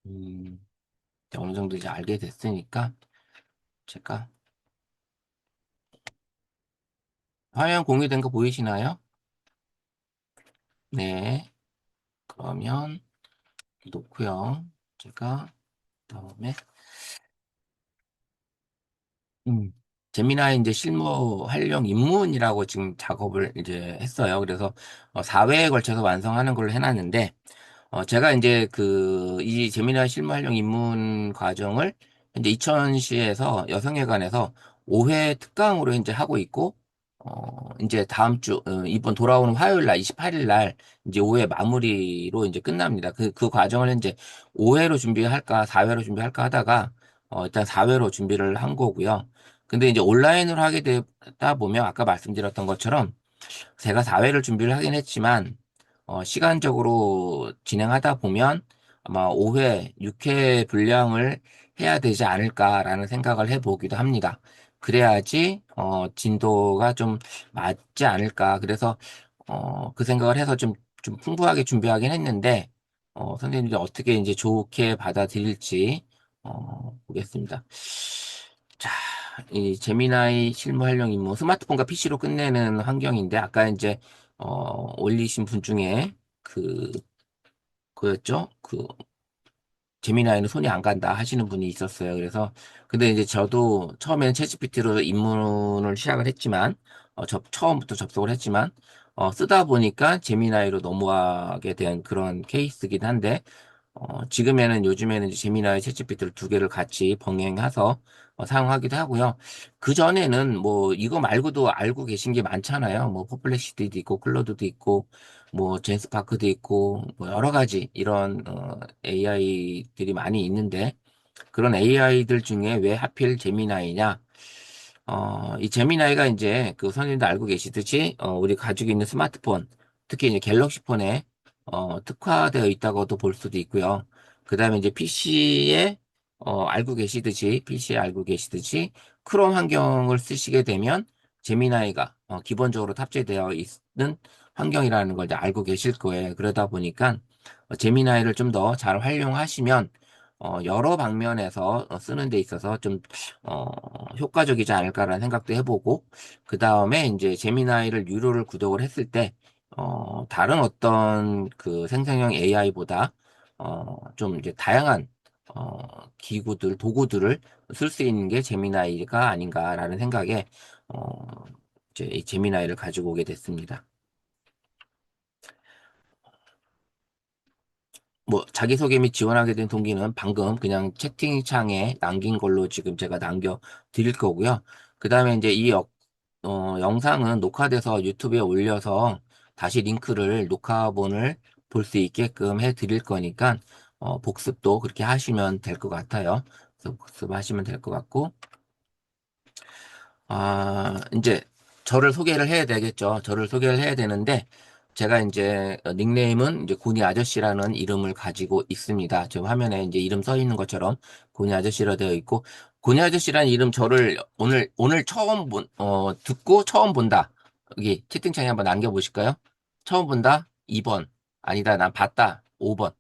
음, 이제 어느 정도 이제 알게 됐으니까 제가 화면 공유된 거 보이시나요? 네. 그러면 놓고요. 제가 다음에 음, 제미나이 이제 실무 활용 입문이라고 지금 작업을 이제 했어요. 그래서 4회에 걸쳐서 완성하는 걸로 해놨는데 제가 이제 이 제미나이 실무 활용 입문 과정을 이제 이천시에서 여성회관에서 5회 특강으로 이제 하고 있고, 이제 이번 돌아오는 화요일 날, 28일 날, 이제 5회 마무리로 이제 끝납니다. 그 과정을 이제 5회로 준비할까, 4회로 준비할까 하다가, 일단 4회로 준비를 한 거고요. 근데 이제 온라인으로 하게 되다 보면 아까 말씀드렸던 것처럼 제가 4회를 준비를 하긴 했지만, 시간적으로 진행하다 보면 아마 5회, 6회 분량을 해야 되지 않을까라는 생각을 해보기도 합니다. 그래야지, 진도가 좀 맞지 않을까. 그래서, 그 생각을 해서 좀 풍부하게 준비하긴 했는데, 선생님들이 어떻게 이제 좋게 받아들일지, 보겠습니다. 자, 이 제미나이 실무 활용 임무 스마트폰과 PC로 끝내는 환경인데 아까 이제 올리신 분 중에 그 그였죠? 제미나이는 손이 안 간다 하시는 분이 있었어요. 그래서 근데 이제 저도 처음에는 챗GPT로 입문을 시작을 했지만 처음부터 접속을 했지만 쓰다 보니까 제미나이로 넘어가게 된 그런 케이스긴 한데 지금에는 요즘에는 이제 제미나이 챗GPT를 두 개를 같이 병행해서 사용하기도 하고요. 그 전에는 뭐 이거 말고도 알고 계신 게 많잖아요. 뭐 퍼플렉시티도 있고 클로드도 있고 뭐 젠스파크도 있고 뭐 여러 가지 이런 AI들이 많이 있는데 그런 AI들 중에 왜 하필 제미나이냐? 이 제미나이가 이제 그 선생님도 알고 계시듯이 우리 가지고 있는 스마트폰, 특히 이제 갤럭시 폰에 특화되어 있다고도 볼 수도 있고요. 그다음에 이제 PC에 알고 계시듯이 크롬 환경을 쓰시게 되면 제미나이가 기본적으로 탑재되어 있는 환경이라는 걸 이제 알고 계실 거예요. 그러다 보니까 제미나이를 좀 더 잘 활용하시면 여러 방면에서 쓰는 데 있어서 좀 효과적이지 않을까라는 생각도 해보고, 그 다음에 이제 제미나이를 유료를 구독을 했을 때, 다른 어떤 그 생성형 AI보다, 좀 이제 다양한, 도구들을 쓸 수 있는 게 제미나이가 아닌가라는 생각에, 어, 이제 이 제미나이를 가지고 오게 됐습니다. 뭐 자기소개 및 지원하게 된 동기는 방금 그냥 채팅창에 남긴 걸로 지금 제가 남겨 드릴 거고요. 그 다음에 이제 영상은 녹화돼서 유튜브에 올려서 다시 링크를 녹화본을 볼 수 있게끔 해 드릴 거니까 복습도 그렇게 하시면 될 것 같아요. 그래서 복습하시면 될 것 같고 이제 저를 소개를 해야 되겠죠. 저를 소개를 해야 되는데, 제가 이제 닉네임은 이제 고니 아저씨라는 이름을 가지고 있습니다. 지금 화면에 이제 이름 써 있는 것처럼 고니 아저씨라 되어 있고, 고니 아저씨라는 이름 저를 오늘 듣고 처음 본다. 여기 채팅창에 한번 남겨보실까요? 처음 본다? 2번. 아니다, 난 봤다. 5번.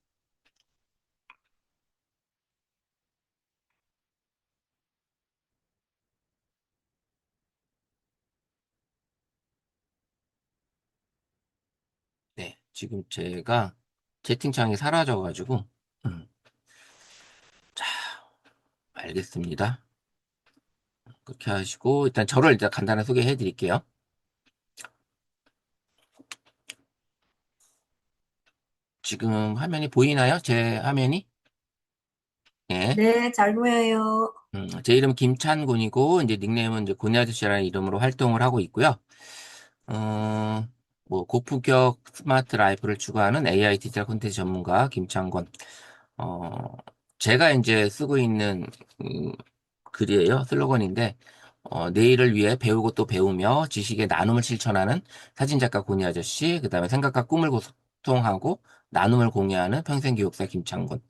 네. 지금 제가 채팅창이 사라져가지고, 음, 자, 알겠습니다. 그렇게 하시고 일단 저를 일단 간단하게 소개해 드릴게요. 지금 화면이 보이나요? 제 화면이? 예. 네, 잘 보여요. 제 이름은 김찬곤이고 이제 닉네임은 이제 고니 아저씨라는 이름으로 활동을 하고 있고요. 어, 뭐 고품격 스마트 라이프를 추구하는 AI 디지털 콘텐츠 전문가 김창곤. 어, 제가 이제 쓰고 있는 음, 글이에요. 슬로건인데 내일을 위해 배우고 또 배우며 지식의 나눔을 실천하는 사진작가 고니 아저씨, 그다음에 생각과 꿈을 소통하고 나눔을 공유하는 평생교육사 김창곤.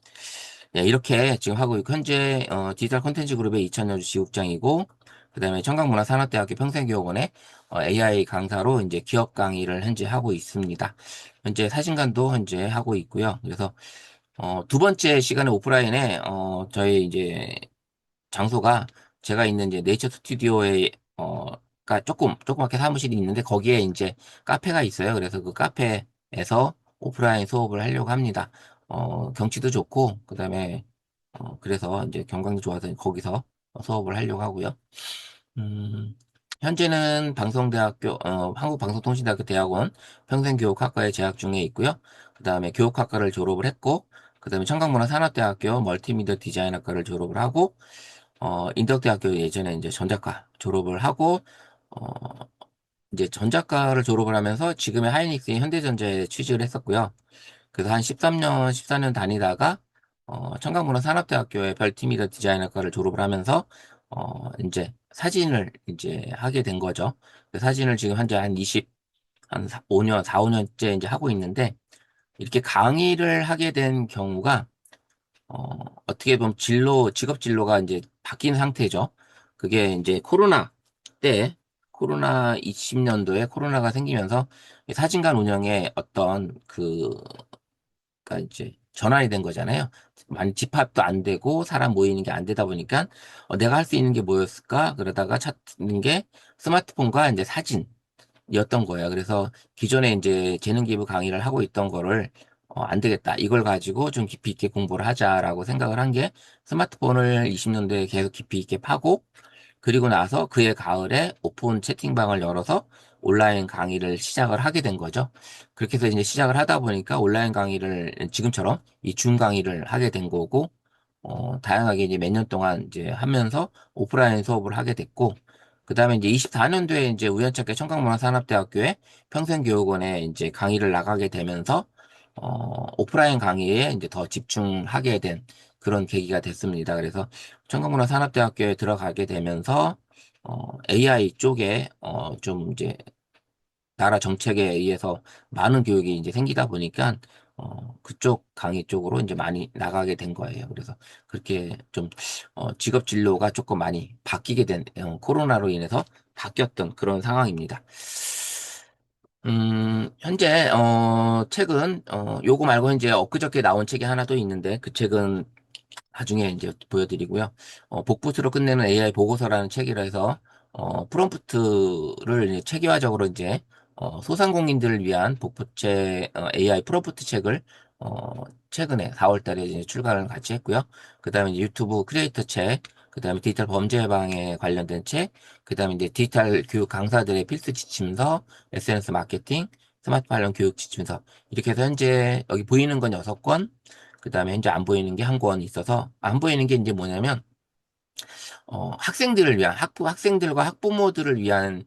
네, 이렇게 지금 하고 있고 현재 디지털 콘텐츠 그룹의 이찬여주 지국장이고 그다음에 청강문화산업대학교 평생교육원의 AI 강사로 이제 기업 강의를 현재 하고 있습니다. 현재 사진관도 현재 하고 있고요. 그래서 두 번째 시간에 오프라인에, 저희 이제 장소가 제가 있는 이제 네이처 스튜디오에, 가 조그맣게 사무실이 있는데 거기에 이제 카페가 있어요. 그래서 그 카페에서 오프라인 수업을 하려고 합니다. 경치도 좋고, 그다음에, 그래서 이제 경관도 좋아서 거기서 수업을 하려고 하고요. 음, 현재는 한국방송통신대학교 대학원 평생교육학과에 재학 중에 있고요. 그 다음에 교육학과를 졸업을 했고, 그 다음에 청강문화산업대학교 멀티미디어 디자인학과를 졸업을 하고, 인덕대학교 예전에 이제 전작가 졸업을 하고, 어, 이제 전작가를 졸업을 하면서 지금의 하이닉스인 현대전자에 취직을 했었고요. 그래서 한 13년, 14년 다니다가, 청강문화산업대학교의 멀티미디어 디자인학과를 졸업을 하면서, 이제 사진을 이제 하게 된 거죠. 그 사진을 지금 현재 한 5년, 4, 5년째 이제 하고 있는데, 이렇게 강의를 하게 된 경우가, 어떻게 보면 직업 진로가 이제 바뀐 상태죠. 그게 이제 때, 코로나 20년도에 코로나가 생기면서 사진관 운영에 어떤 그니까 이제 전환이 된 거잖아요. 많이 집합도 안 되고 사람 모이는 게 안 되다 보니까 내가 할 수 있는 게 뭐였을까? 그러다가 찾는 게 스마트폰과 이제 사진이었던 거예요. 그래서 기존에 이제 재능 기부 강의를 하고 있던 거를 안 되겠다. 이걸 가지고 좀 깊이 있게 공부를 하자라고 생각을 한 게 스마트폰을 20년도에 계속 깊이 있게 파고 그리고 나서 그해 가을에 오픈 채팅방을 열어서 온라인 강의를 시작을 하게 된 거죠. 그렇게 해서 이제 시작을 하다 보니까 온라인 강의를 지금처럼 이 줌 강의를 하게 된 거고, 다양하게 이제 몇 년 동안 이제 하면서 오프라인 수업을 하게 됐고, 그 다음에 이제 24년도에 이제 우연찮게 청강문화산업대학교에 평생교육원에 이제 강의를 나가게 되면서, 오프라인 강의에 이제 더 집중하게 된 그런 계기가 됐습니다. 그래서 청강문화산업대학교에 들어가게 되면서 AI 쪽에 좀 이제 나라 정책에 의해서 많은 교육이 이제 생기다 보니까 그쪽 강의 쪽으로 이제 많이 나가게 된 거예요. 그래서 그렇게 좀 직업 진로가 조금 많이 바뀌게 된 코로나로 인해서 바뀌었던 그런 상황입니다. 현재 책은 요거 말고 이제 엊그저께 나온 책이 하나 또 있는데 그 책은 나중에 이제 보여드리고요. 복붙으로 끝내는 AI 보고서라는 책이라 해서, 프롬프트를 이제 체계화적으로 이제, 소상공인들을 위한 복붙책, AI 프롬프트 책을, 최근에 4월 달에 이제 출간을 같이 했고요. 그 다음에 이제 유튜브 크리에이터 책, 그 다음에 디지털 범죄 예방에 관련된 책, 그 다음에 이제 디지털 교육 강사들의 필수 지침서, SNS 마케팅, 스마트 관련 교육 지침서, 이렇게 해서 현재 여기 보이는 건 6권, 그 다음에 현재 안 보이는 게 한 권 있어서, 안 보이는 게 이제 뭐냐면, 학생들을 위한, 학생들과 학부모들을 위한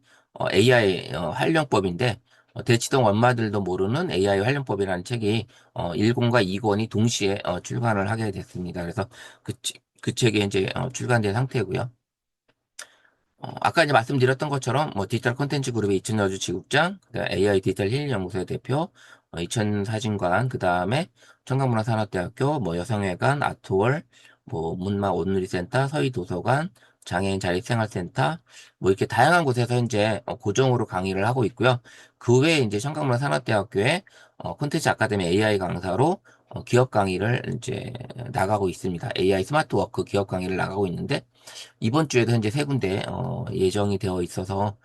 AI 활용법인데, 대치동 엄마들도 모르는 AI 활용법이라는 책이 1권과 2권이 동시에 출간을 하게 됐습니다. 그래서 그 책이 이제 출간된 상태고요. 아까 이제 말씀드렸던 것처럼, 뭐, 디지털 콘텐츠 그룹의 이천여주 지국장, 그다음에 AI 디지털 힐 연구소의 대표, 이천사진관, 그 다음에 청강문화산업대학교, 뭐, 여성회관, 아트월, 뭐, 문막 온누리센터, 서희도서관, 장애인 자립생활센터, 뭐, 이렇게 다양한 곳에서 이제 고정으로 강의를 하고 있고요. 그 외에 이제 청강문화산업대학교에 콘텐츠 아카데미 AI 강사로 기업 강의를 이제 나가고 있습니다. AI 스마트워크 기업 강의를 나가고 있는데, 이번 주에도 현재 3군데 예정이 되어 있어서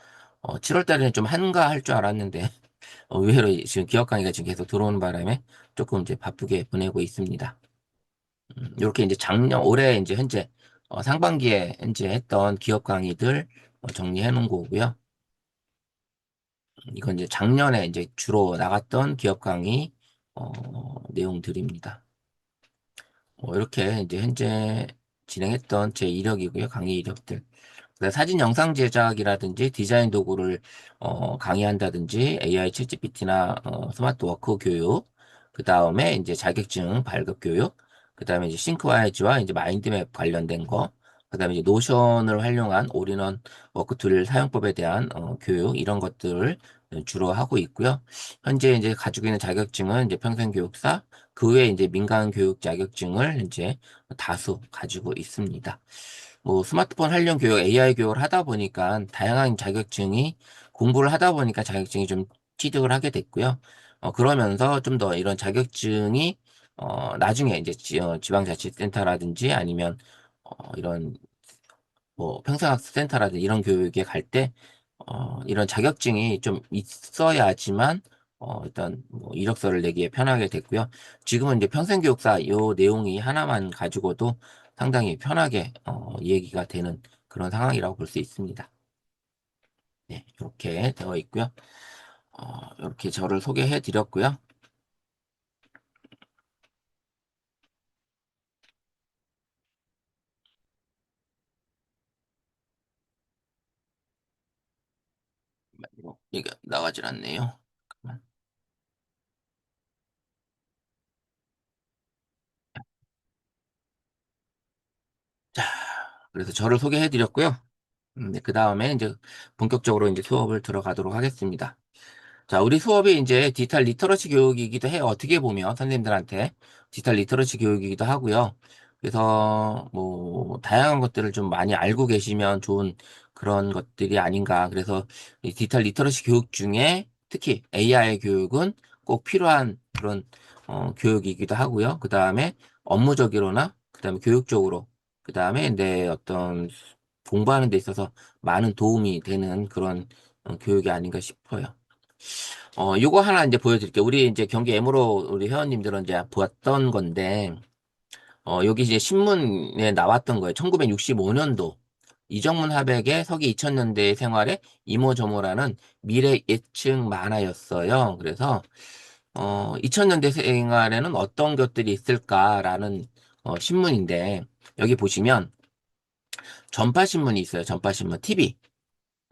7월 달에는 좀 한가할 줄 알았는데 의외로 지금 기업 강의가 지금 계속 들어오는 바람에 조금 이제 바쁘게 보내고 있습니다. 이렇게 이제 올해 이제 현재 상반기에 현재 했던 기업 강의들 정리해 놓은 거고요. 이건 이제 작년에 이제 주로 나갔던 기업 강의 내용들입니다. 이렇게 이제 현재 진행했던 제 이력이고요. 강의 이력들. 사진 영상 제작이라든지 디자인 도구를 강의한다든지 AI 챗GPT나 스마트 워크 교육, 그 다음에 이제 자격증 발급 교육, 그 다음에 이제 싱크와이즈와 이제 마인드맵 관련된 거, 그 다음에 이제 노션을 활용한 올인원 워크 툴 사용법에 대한 교육 이런 것들을 주로 하고 있고요. 현재 이제 가지고 있는 자격증은 이제 평생교육사, 그 외에 이제 민간 교육 자격증을 이제 다수 가지고 있습니다. 뭐 스마트폰 활용 교육, AI 교육을 하다 보니까 다양한 자격증이 공부를 하다 보니까 자격증이 좀 취득을 하게 됐고요. 그러면서 좀 더 이런 자격증이 나중에 이제 지방자치센터라든지 아니면 이런 뭐 평생학습센터라든지 이런 교육에 갈 때, 이런 자격증이 좀 있어야지만, 일단 뭐 이력서를 내기에 편하게 됐고요. 지금은 이제 평생교육사 요 내용이 하나만 가지고도 상당히 편하게, 얘기가 되는 그런 상황이라고 볼 수 있습니다. 네, 이렇게 되어 있고요. 이렇게 저를 소개해 드렸고요. 이게 나가질 않네요. 잠깐만. 자, 그래서 저를 소개해 드렸고요. 네, 그 다음에 이제 본격적으로 이제 수업을 들어가도록 하겠습니다. 자, 우리 수업이 이제 디지털 리터러시 교육이기도 해요. 어떻게 보면 선생님들한테 디지털 리터러시 교육이기도 하고요. 그래서 뭐 다양한 것들을 좀 많이 알고 계시면 좋은 그런 것들이 아닌가. 그래서 이 디지털 리터러시 교육 중에 특히 AI 교육은 꼭 필요한 그런 교육이기도 하고요. 그 다음에 업무적으로나 그 다음에 교육적으로 그 다음에 내 어떤 공부하는 데 있어서 많은 도움이 되는 그런 교육이 아닌가 싶어요. 요거 하나 이제 보여드릴게요. 우리 이제 경기 에무로 우리 회원님들은 이제 보았던 건데, 여기 이제 신문에 나왔던 거예요. 1965년도 이정문 하백의 서기 2000년대 생활의 이모저모라는 미래 예측 만화였어요. 그래서 2000년대 생활에는 어떤 것들이 있을까라는 신문인데 여기 보시면 전파 신문이 있어요. 전파 신문 TV,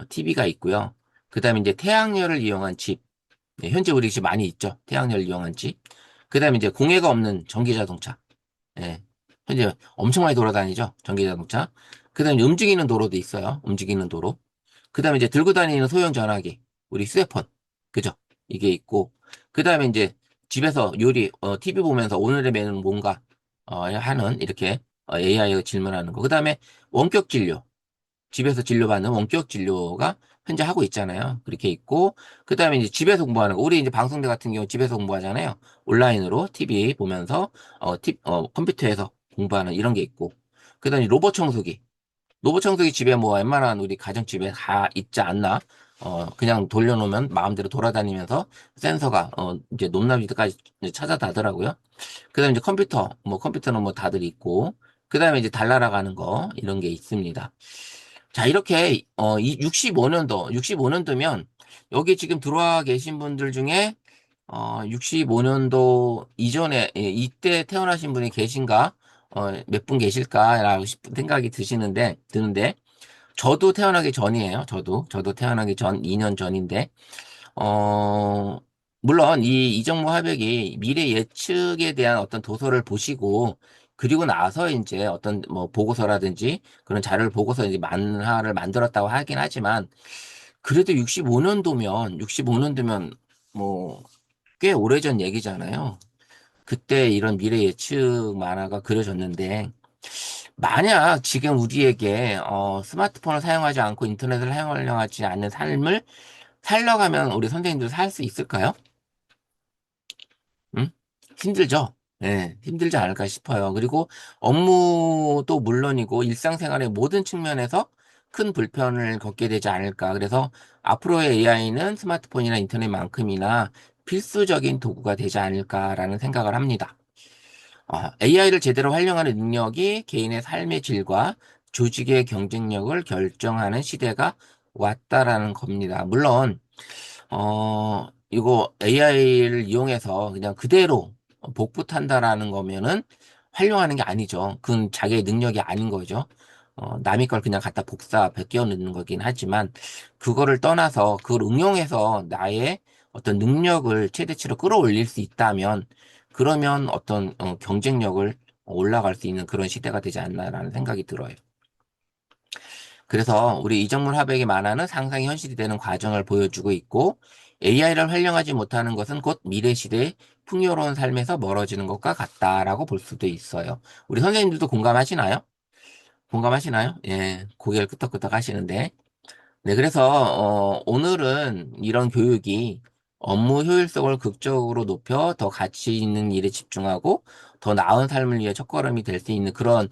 TV가 있고요. 그다음에 이제 태양열을 이용한 집. 네, 현재 우리 집 많이 있죠. 태양열 이용한 집. 그다음에 이제 공해가 없는 전기 자동차. 예. 현재 엄청 많이 돌아다니죠. 전기 자동차. 그다음에 움직이는 도로도 있어요. 움직이는 도로. 그다음에 이제 들고 다니는 소형 전화기. 우리 휴대폰. 그죠? 이게 있고. 그다음에 이제 집에서 TV 보면서 오늘의 메뉴는 뭔가 하는 이렇게 AI가 질문하는 거. 그다음에 원격 진료. 집에서 진료받는 원격 진료가 현재 하고 있잖아요. 그렇게 있고, 그 다음에 이제 집에서 공부하는 거. 우리 이제 방송대 같은 경우 집에서 공부하잖아요. 온라인으로 TV 보면서, 컴퓨터에서 공부하는 이런 게 있고, 그 다음에 로봇 청소기. 로봇 청소기 집에 뭐 웬만한 우리 가정집에 다 있지 않나? 그냥 돌려놓으면 마음대로 돌아다니면서 센서가, 이제 높낮이까지 찾아다더라고요. 그 다음에 이제 컴퓨터는 뭐 다들 있고, 그 다음에 이제 달나라가는 거, 이런 게 있습니다. 자, 이렇게, 이 65년도면, 여기 지금 들어와 계신 분들 중에, 65년도 이전에, 이때 태어나신 분이 계신가, 몇 분 계실까라고 생각이 드는데, 저도 태어나기 전이에요. 저도 태어나기 전, 2년 전인데, 어, 물론 이 이정무 화백이 미래 예측에 대한 어떤 도서를 보시고 그리고 나서 이제 어떤 뭐 보고서라든지 그런 자료를 보고서 이제 만화를 만들었다고 하긴 하지만 그래도 65년도면 뭐 꽤 오래전 얘기잖아요. 그때 이런 미래 예측 만화가 그려졌는데 만약 지금 우리에게 스마트폰을 사용하지 않고 인터넷을 사용하지 않는 삶을 살려가면 우리 선생님들 살 수 있을까요? 응? 힘들죠? 네, 힘들지 않을까 싶어요. 그리고 업무도 물론이고 일상생활의 모든 측면에서 큰 불편을 겪게 되지 않을까. 그래서 앞으로의 AI는 스마트폰이나 인터넷만큼이나 필수적인 도구가 되지 않을까라는 생각을 합니다. AI를 제대로 활용하는 능력이 개인의 삶의 질과 조직의 경쟁력을 결정하는 시대가 왔다라는 겁니다. 물론 이거 AI를 이용해서 그냥 그대로 복붙한다라는 거면은 활용하는 게 아니죠. 그건 자기의 능력이 아닌 거죠. 남의 걸 그냥 갖다 베껴 넣는 거긴 하지만, 그거를 떠나서 그걸 응용해서 나의 어떤 능력을 최대치로 끌어올릴 수 있다면, 그러면 어떤 경쟁력을 올라갈 수 있는 그런 시대가 되지 않나라는 생각이 들어요. 그래서 우리 이정문 화백의 만화는 상상이 현실이 되는 과정을 보여주고 있고 AI를 활용하지 못하는 것은 곧 미래 시대의 풍요로운 삶에서 멀어지는 것과 같다라고 볼 수도 있어요. 우리 선생님들도 공감하시나요? 공감하시나요? 예, 고개를 끄덕끄덕 하시는데. 네, 그래서 오늘은 이런 교육이 업무 효율성을 극적으로 높여 더 가치 있는 일에 집중하고 더 나은 삶을 위해 첫걸음이 될 수 있는 그런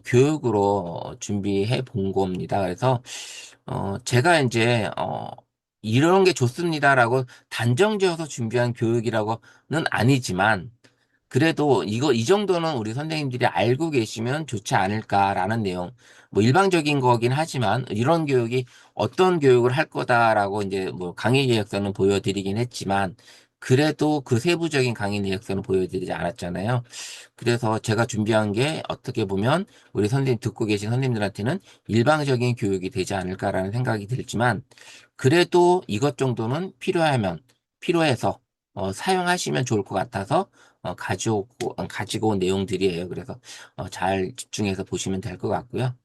교육으로 준비해 본 겁니다. 그래서 제가 이제 이런 게 좋습니다라고 단정지어서 준비한 교육이라고는 아니지만 그래도 이 정도는 우리 선생님들이 알고 계시면 좋지 않을까라는 내용. 뭐 일방적인 거긴 하지만 이런 교육이 어떤 교육을 할 거다라고 이제 뭐 강의 계획서는 보여드리긴 했지만 그래도 그 세부적인 강의 계획서는 보여드리지 않았잖아요. 그래서 제가 준비한 게 어떻게 보면 우리 선생님 듣고 계신 선생님들한테는 일방적인 교육이 되지 않을까라는 생각이 들지만 그래도 이것 정도는 필요해서 사용하시면 좋을 것 같아서 가지고 온 내용들이에요. 그래서 잘 집중해서 보시면 될 것 같고요.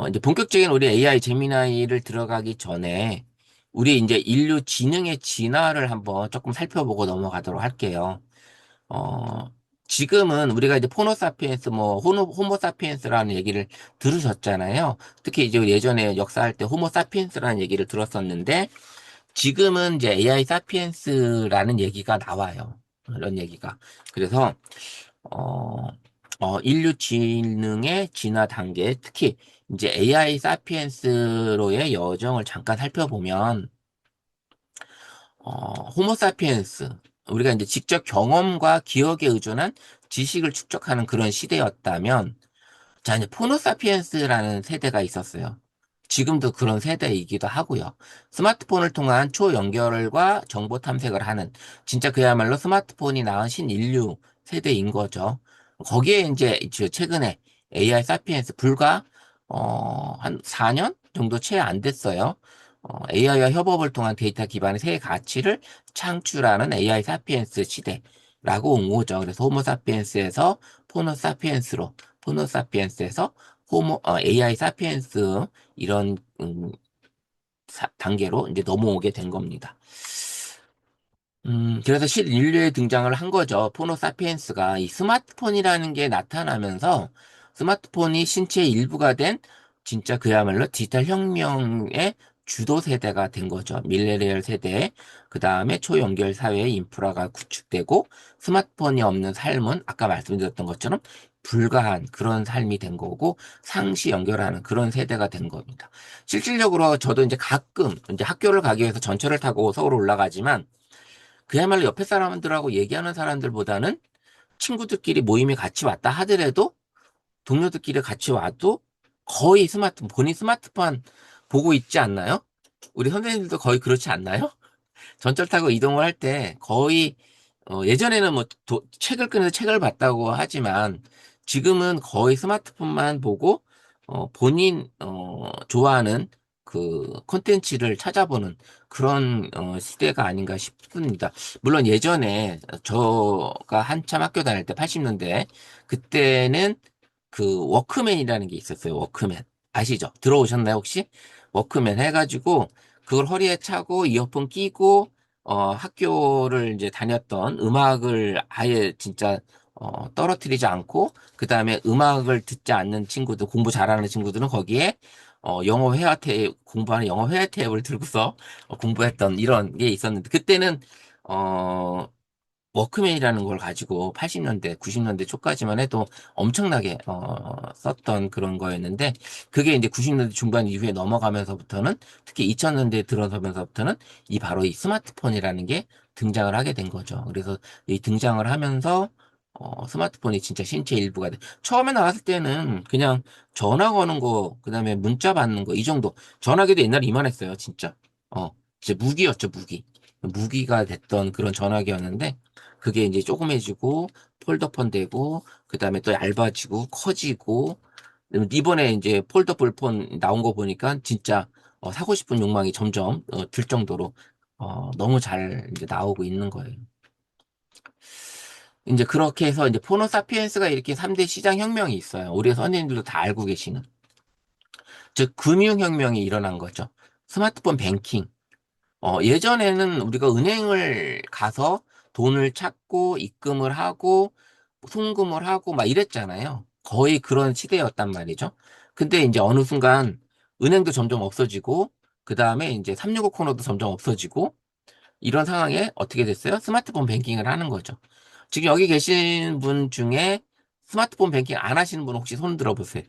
이제 본격적인 우리 AI 제미나이를 들어가기 전에 우리 이제 인류 지능의 진화를 한번 조금 살펴보고 넘어가도록 할게요. 어, 지금은 우리가 이제 포노사피엔스, 뭐, 호모사피엔스라는 얘기를 들으셨잖아요. 특히 이제 예전에 역사할 때 호모사피엔스라는 얘기를 들었었는데, 지금은 이제 AI 사피엔스라는 얘기가 나와요. 이런 얘기가. 그래서, 어, 인류 지능의 진화 단계, 특히 이제 AI 사피엔스로의 여정을 잠깐 살펴보면, 호모사피엔스. 우리가 이제 직접 경험과 기억에 의존한 지식을 축적하는 그런 시대였다면, 자, 이제 포노사피엔스라는 세대가 있었어요. 지금도 그런 세대이기도 하고요. 스마트폰을 통한 초연결과 정보 탐색을 하는, 진짜 그야말로 스마트폰이 낳은 신인류 세대인 거죠. 거기에 이제 최근에 AI 사피엔스 불과, 한 4년 정도 채 안 됐어요. AI와 협업을 통한 데이터 기반의 새 가치를 창출하는 AI 사피엔스 시대라고 온 거죠. 그래서 호모사피엔스에서 포노사피엔스로 호모사피엔스에서 AI 사피엔스 이런 단계로 이제 넘어오게 된 겁니다. 그래서 실인류에 등장을 한 거죠. 포노사피엔스가 이 스마트폰이라는 게 나타나면서 스마트폰이 신체의 일부가 된 진짜 그야말로 디지털 혁명의 주도 세대가 된 거죠. 밀레니얼 세대, 그 다음에 초연결 사회의 인프라가 구축되고 스마트폰이 없는 삶은 아까 말씀드렸던 것처럼 불가한 그런 삶이 된 거고 상시 연결하는 그런 세대가 된 겁니다. 실질적으로 저도 이제 가끔 이제 학교를 가기 위해서 전철을 타고 서울 올라가지만 그야말로 옆에 사람들하고 얘기하는 사람들보다는 친구들끼리 모임에 같이 왔다 하더라도 동료들끼리 같이 와도 거의 본인 스마트폰 보고 있지 않나요? 우리 선생님들도 거의 그렇지 않나요? 전철 타고 이동을 할 때 거의 예전에는 뭐 책을 꺼내서 책을 봤다고 하지만 지금은 거의 스마트폰만 보고 본인 좋아하는 그 콘텐츠를 찾아보는 그런 시대가 아닌가 싶습니다. 물론 예전에 저가 한참 학교 다닐 때 80년대 그때는 그 워크맨이라는 게 있었어요. 워크맨. 아시죠? 들어오셨나요, 혹시? 워크맨 해가지고 그걸 허리에 차고 이어폰 끼고 학교를 이제 다녔던 음악을 아예 진짜 떨어뜨리지 않고 그 다음에 음악을 듣지 않는 친구들, 공부 잘하는 친구들은 거기에 공부하는 영어 회화 탭을 들고서 공부했던 이런 게 있었는데 그때는 어 워크맨이라는 걸 가지고 80년대, 90년대 초까지만 해도 엄청나게 썼던 그런 거였는데 그게 이제 90년대 중반 이후에 넘어가면서부터는 특히 2000년대에 들어서면서부터는 바로 이 스마트폰이라는 게 등장을 하게 된 거죠. 그래서 이 등장을 하면서 스마트폰이 진짜 신체 일부가 돼. 처음에 나왔을 때는 그냥 전화 거는 거, 그다음에 문자 받는 거 이 정도. 전화기도 옛날에 이만했어요, 진짜. 진짜 무기였죠, 무기. 무기가 됐던 그런 전화기였는데 그게 이제 조그매지고 폴더폰 되고 그다음에 또 얇아지고 커지고 이번에 이제 폴더블 폰 나온 거 보니까 진짜 사고 싶은 욕망이 점점 들 정도로 너무 잘 이제 나오고 있는 거예요. 이제 그렇게 해서 이제 포노사피엔스가 이렇게 3대 시장 혁명이 있어요. 우리 선생님들도 다 알고 계시는. 즉 금융혁명이 일어난 거죠. 스마트폰 뱅킹. 예전에는 우리가 은행을 가서 돈을 찾고 입금을 하고 송금을 하고 막 이랬잖아요. 거의 그런 시대였단 말이죠. 근데 이제 어느 순간 은행도 점점 없어지고 그 다음에 이제 365 코너도 점점 없어지고 이런 상황에 어떻게 됐어요? 스마트폰 뱅킹을 하는 거죠. 지금 여기 계신 분 중에 스마트폰 뱅킹 안 하시는 분 혹시 손 들어보세요.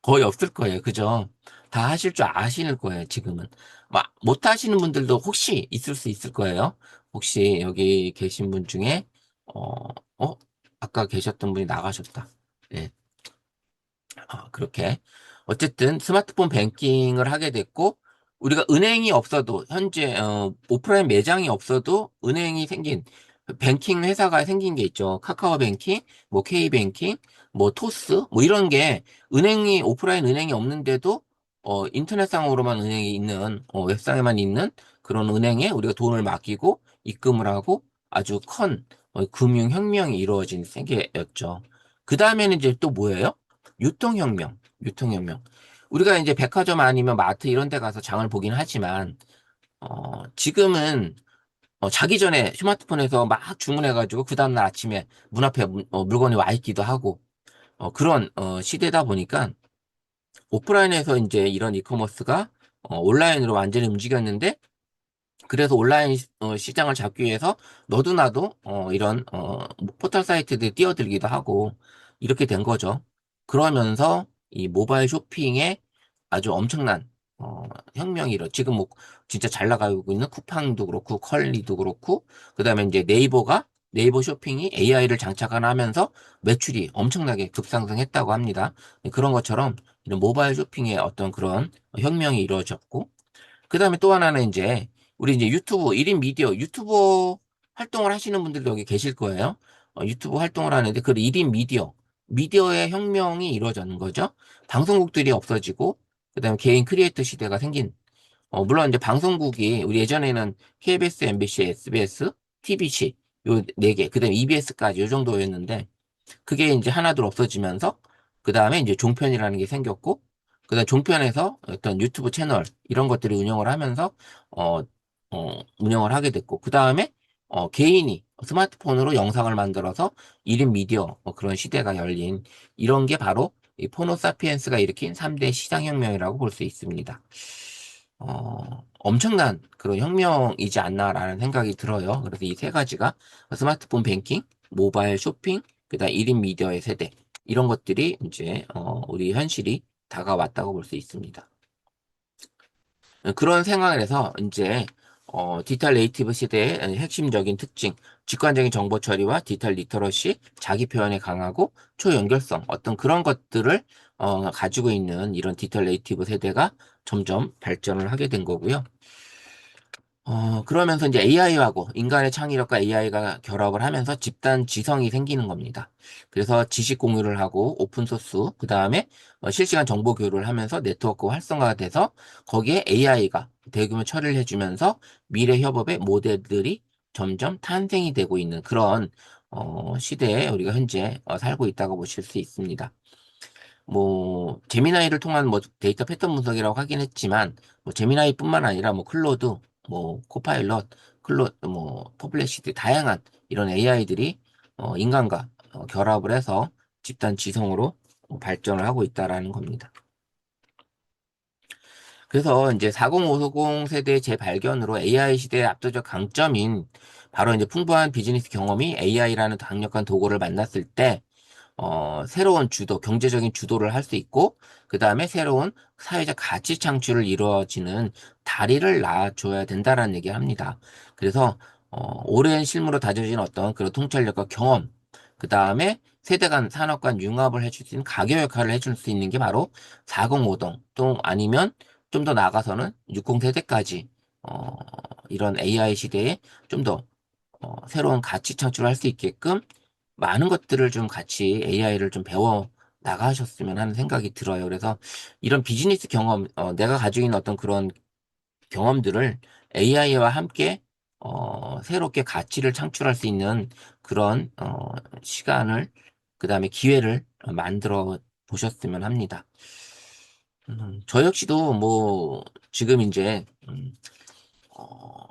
거의 없을 거예요. 그죠? 다 하실 줄 아시는 거예요, 지금은. 막, 못 하시는 분들도 혹시 있을 수 있을 거예요. 혹시 여기 계신 분 중에, 어, 어, 아까 계셨던 분이 나가셨다. 예. 그렇게. 어쨌든 스마트폰 뱅킹을 하게 됐고, 우리가 은행이 없어도, 현재, 오프라인 매장이 없어도 은행이 생긴, 뱅킹 회사가 생긴 게 있죠. 카카오 뱅킹, 뭐 K뱅킹, 뭐 토스, 뭐 이런 게 오프라인 은행이 없는데도, 인터넷상으로만 은행이 있는, 웹상에만 있는 그런 은행에 우리가 돈을 맡기고 입금을 하고 아주 큰 금융혁명이 이루어진 세계였죠. 그 다음에는 이제 또 뭐예요? 유통혁명, 유통혁명. 우리가 이제 백화점 아니면 마트 이런 데 가서 장을 보긴 하지만, 지금은, 자기 전에 스마트폰에서 막 주문해가지고, 그 다음날 아침에 문 앞에 물건이 와 있기도 하고, 그런, 시대다 보니까, 오프라인에서 이제 이런 이커머스가, 온라인으로 완전히 움직였는데, 그래서 온라인 시장을 잡기 위해서 너도 나도 이런 포털 사이트들에 뛰어들기도 하고 이렇게 된 거죠. 그러면서 이 모바일 쇼핑에 아주 엄청난 혁명이 지금 뭐 진짜 잘 나가고 있는 쿠팡도 그렇고 컬리도 그렇고 그다음에 이제 네이버 쇼핑이 AI를 장착하면서 매출이 엄청나게 급상승했다고 합니다. 그런 것처럼 이런 모바일 쇼핑의 어떤 그런 혁명이 이루어졌고 그 다음에 또 하나는 이제, 우리 이제 유튜브, 1인 미디어, 유튜버 활동을 하시는 분들도 여기 계실 거예요. 유튜브 활동을 하는데, 그 1인 미디어의 혁명이 이루어졌는 거죠. 방송국들이 없어지고, 그 다음에 개인 크리에이터 시대가 생긴, 물론 이제 방송국이, 우리 예전에는 KBS, MBC, SBS, TBC, 요 네 개, 그 다음에 EBS까지 요 정도였는데, 그게 이제 하나둘 없어지면서 그 다음에 이제 종편이라는 게 생겼고 그 다음에 종편에서 어떤 유튜브 채널 이런 것들을 운영을 하면서 어, 운영을 하게 됐고 그 다음에 개인이 스마트폰으로 영상을 만들어서 1인 미디어 그런 시대가 열린 이런 게 바로 이 포노사피엔스가 일으킨 3대 시장혁명이라고 볼 수 있습니다. 엄청난 그런 혁명이지 않나라는 생각이 들어요. 그래서 이 세 가지가 스마트폰 뱅킹, 모바일 쇼핑, 그다음 1인 미디어의 세대 이런 것들이 이제 우리 현실이 다가왔다고 볼 수 있습니다. 그런 상황에서 이제 디지털 네이티브 시대의 핵심적인 특징, 직관적인 정보 처리와 디지털 리터러시, 자기 표현에 강하고 초연결성 어떤 그런 것들을 가지고 있는 이런 디지털 네이티브 세대가 점점 발전을 하게 된 거고요. 그러면서 이제 AI하고 인간의 창의력과 AI가 결합을 하면서 집단 지성이 생기는 겁니다. 그래서 지식 공유를 하고 오픈소스, 그 다음에 실시간 정보 교류를 하면서 네트워크 활성화가 돼서 거기에 AI가 대규모 처리를 해주면서 미래 협업의 모델들이 점점 탄생이 되고 있는 그런 시대에 우리가 현재 살고 있다고 보실 수 있습니다. 뭐 제미나이를 통한 뭐 데이터 패턴 분석이라고 하긴 했지만 뭐 제미나이뿐만 아니라 뭐 클로드, 뭐 코파일럿, 뭐 퍼플렉시티 다양한 이런 AI들이 인간과 결합을 해서 집단 지성으로 발전을 하고 있다라는 겁니다. 그래서 이제 4050 세대의 재발견으로 AI 시대의 압도적 강점인 바로 이제 풍부한 비즈니스 경험이 AI라는 강력한 도구를 만났을 때 새로운 경제적인 주도를 할 수 있고, 그 다음에 새로운 사회적 가치 창출을 이루어지는 다리를 놔줘야 된다라는 얘기를 합니다. 그래서, 오랜 실무로 다져진 어떤 그런 통찰력과 경험, 그 다음에 세대 간 산업 간 융합을 해줄 수 있는 가교 역할을 해줄 수 있는 게 바로 4050, 또 아니면 좀 더 나아가서는 60 세대까지, 이런 AI 시대에 좀 더, 새로운 가치 창출을 할 수 있게끔 많은 것들을 좀 같이 AI를 좀 배워 나가셨으면 하는 생각이 들어요. 그래서 이런 비즈니스 경험, 내가 가지고 있는 어떤 그런 경험들을 AI와 함께 새롭게 가치를 창출할 수 있는 그런 시간을 그다음에 기회를 만들어 보셨으면 합니다. 저 역시도 뭐 지금 이제 어,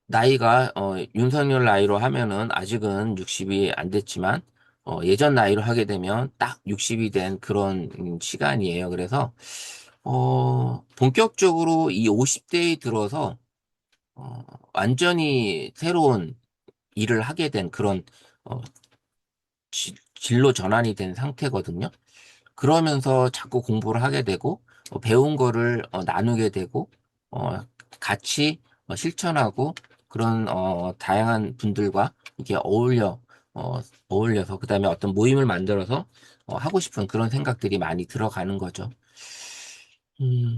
나이가 윤석열 나이로 하면은 아직은 60이 안 됐지만 예전 나이로 하게 되면 딱 60이 된 그런 시간이에요. 그래서 본격적으로 이 50대에 들어서 어, 완전히 새로운 일을 하게 된 그런 어, 진로 전환이 된 상태거든요. 그러면서 자꾸 공부를 하게 되고 배운 거를 나누게 되고 어, 같이 실천하고 그런 다양한 분들과 이게 어, 어울려서 그다음에 어떤 모임을 만들어서 하고 싶은 그런 생각들이 많이 들어가는 거죠.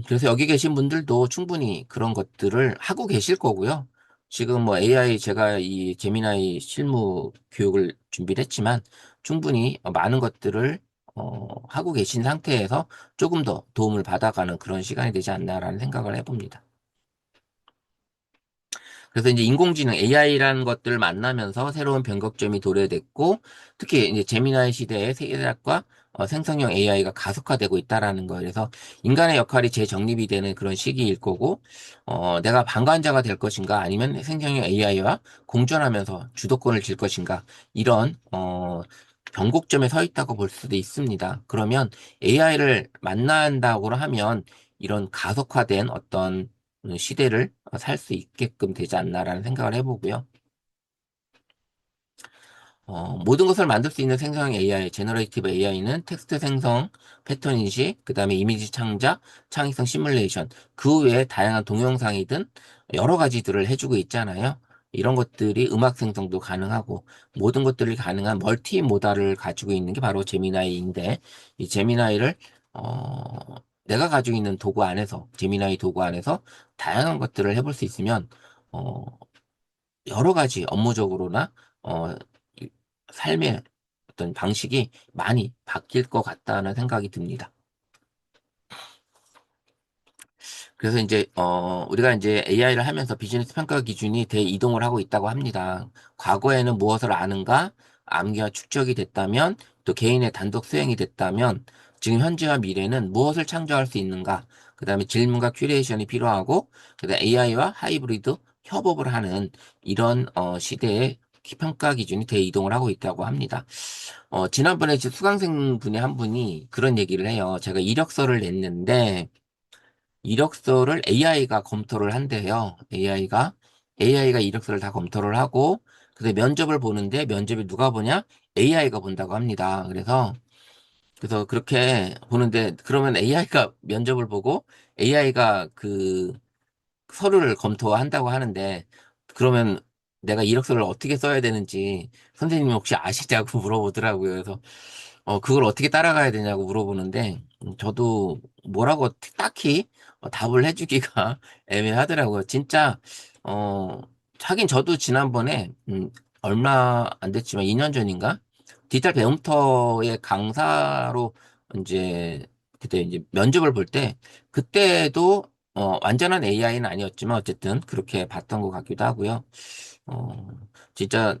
그래서 여기 계신 분들도 충분히 그런 것들을 하고 계실 거고요. 지금 뭐 AI 제가 이 제미나이 실무 교육을 준비를 했지만 충분히 많은 것들을 하고 계신 상태에서 조금 더 도움을 받아가는 그런 시간이 되지 않나라는 생각을 해봅니다. 그래서 이제 인공지능 AI라는 것들을 만나면서 새로운 변곡점이 도래됐고, 특히 이제 제미나이 시대의 세계작과 생성형 AI가 가속화되고 있다라는 거예요. 그래서 인간의 역할이 재정립이 되는 그런 시기일 거고, 내가 방관자가 될 것인가, 아니면 생성형 AI와 공존하면서 주도권을 쥘 것인가, 이런, 변곡점에 서 있다고 볼 수도 있습니다. 그러면 AI를 만난다고 하면 이런 가속화된 어떤 시대를 살 수 있게끔 되지 않나라는 생각을 해보고요. 모든 것을 만들 수 있는 생성형 AI, 제너레이티브 AI는 텍스트 생성, 패턴 인식, 그 다음에 이미지 창작, 창의성 시뮬레이션, 그 외에 다양한 동영상이든 여러 가지들을 해주고 있잖아요. 이런 것들이 음악 생성도 가능하고 모든 것들이 가능한 멀티 모달을 가지고 있는 게 바로 제미나이인데 이 제미나이를 내가 가지고 있는 도구 안에서 제미나이 도구 안에서 다양한 것들을 해볼 수 있으면 어, 여러 가지 업무적으로나 어, 이 삶의 어떤 방식이 많이 바뀔 것 같다는 생각이 듭니다. 그래서 이제 우리가 이제 AI를 하면서 비즈니스 평가 기준이 대이동을 하고 있다고 합니다. 과거에는 무엇을 아는가, 암기와 축적이 됐다면, 또 개인의 단독 수행이 됐다면, 지금 현재와 미래는 무엇을 창조할 수 있는가, 그다음에 질문과 큐레이션이 필요하고, 그다음에 AI와 하이브리드 협업을 하는 이런 시대의 평가 기준이 대이동을 하고 있다고 합니다. 지난번에 수강생 분이 한 분이 그런 얘기를 해요. 제가 이력서를 냈는데, 이력서를 AI가 검토를 한대요. AI가 이력서를 다 검토를 하고, 그래서 면접을 보는데 면접이 누가 보냐? AI가 본다고 합니다. 그래서 그렇게 보는데, 그러면 AI가 면접을 보고 AI가 그 서류를 검토한다고 하는데, 그러면 내가 이력서를 어떻게 써야 되는지 선생님이 혹시 아시냐고 물어보더라고요. 그래서 그걸 어떻게 따라가야 되냐고 물어보는데, 저도 뭐라고 딱히 답을 해주기가 애매하더라고요. 진짜, 어, 하긴 저도 지난번에, 얼마 안 됐지만 2년 전인가? 디지털 배움터의 강사로 이제, 그때 이제 면접을 볼 때, 그때도, 완전한 AI는 아니었지만 어쨌든 그렇게 봤던 것 같기도 하고요. 어, 진짜,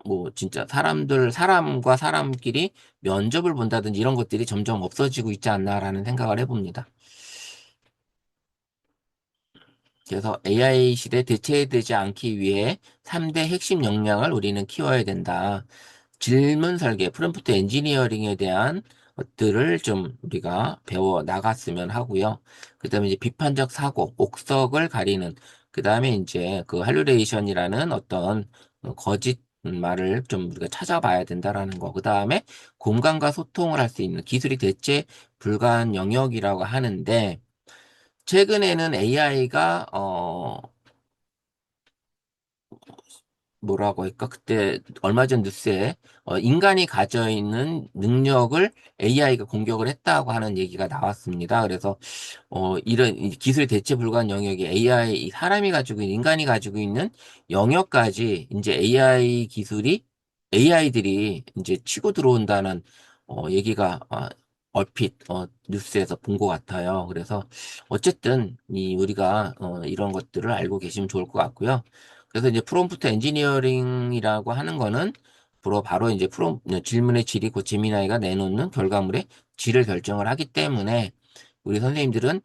뭐 진짜 사람과 사람끼리 면접을 본다든지 이런 것들이 점점 없어지고 있지 않나라는 생각을 해봅니다. 그래서 AI 시대에 대체되지 않기 위해 3대 핵심 역량을 우리는 키워야 된다. 질문 설계, 프롬프트 엔지니어링에 대한 것들을 좀 우리가 배워 나갔으면 하고요. 그다음에 이제 비판적 사고, 옥석을 가리는, 그다음에 이제 그 할루레이션이라는 어떤 거짓 말을 좀 우리가 찾아봐야 된다라는 거. 그다음에 공간과 소통을 할 수 있는 기술이 대체 불가한 영역이라고 하는데 최근에는 AI가 뭐라고 할까? 그때 얼마 전 뉴스에 인간이 가져 있는 능력을 AI가 공격을 했다고 하는 얘기가 나왔습니다. 그래서 이런 이 기술이 대체 불가한 영역이 AI 이 사람이 가지고 있는 인간이 가지고 있는 영역까지 이제 AI 기술이 AI들이 이제 치고 들어온다는 얘기가 얼핏 뉴스에서 본 것 같아요. 그래서 어쨌든 이 우리가 이런 것들을 알고 계시면 좋을 것 같고요. 그래서 이제 프롬프트 엔지니어링이라고 하는 거는 바로 이제 질문의 질이 곧 제미나이가 내놓는 결과물의 질을 결정을 하기 때문에 우리 선생님들은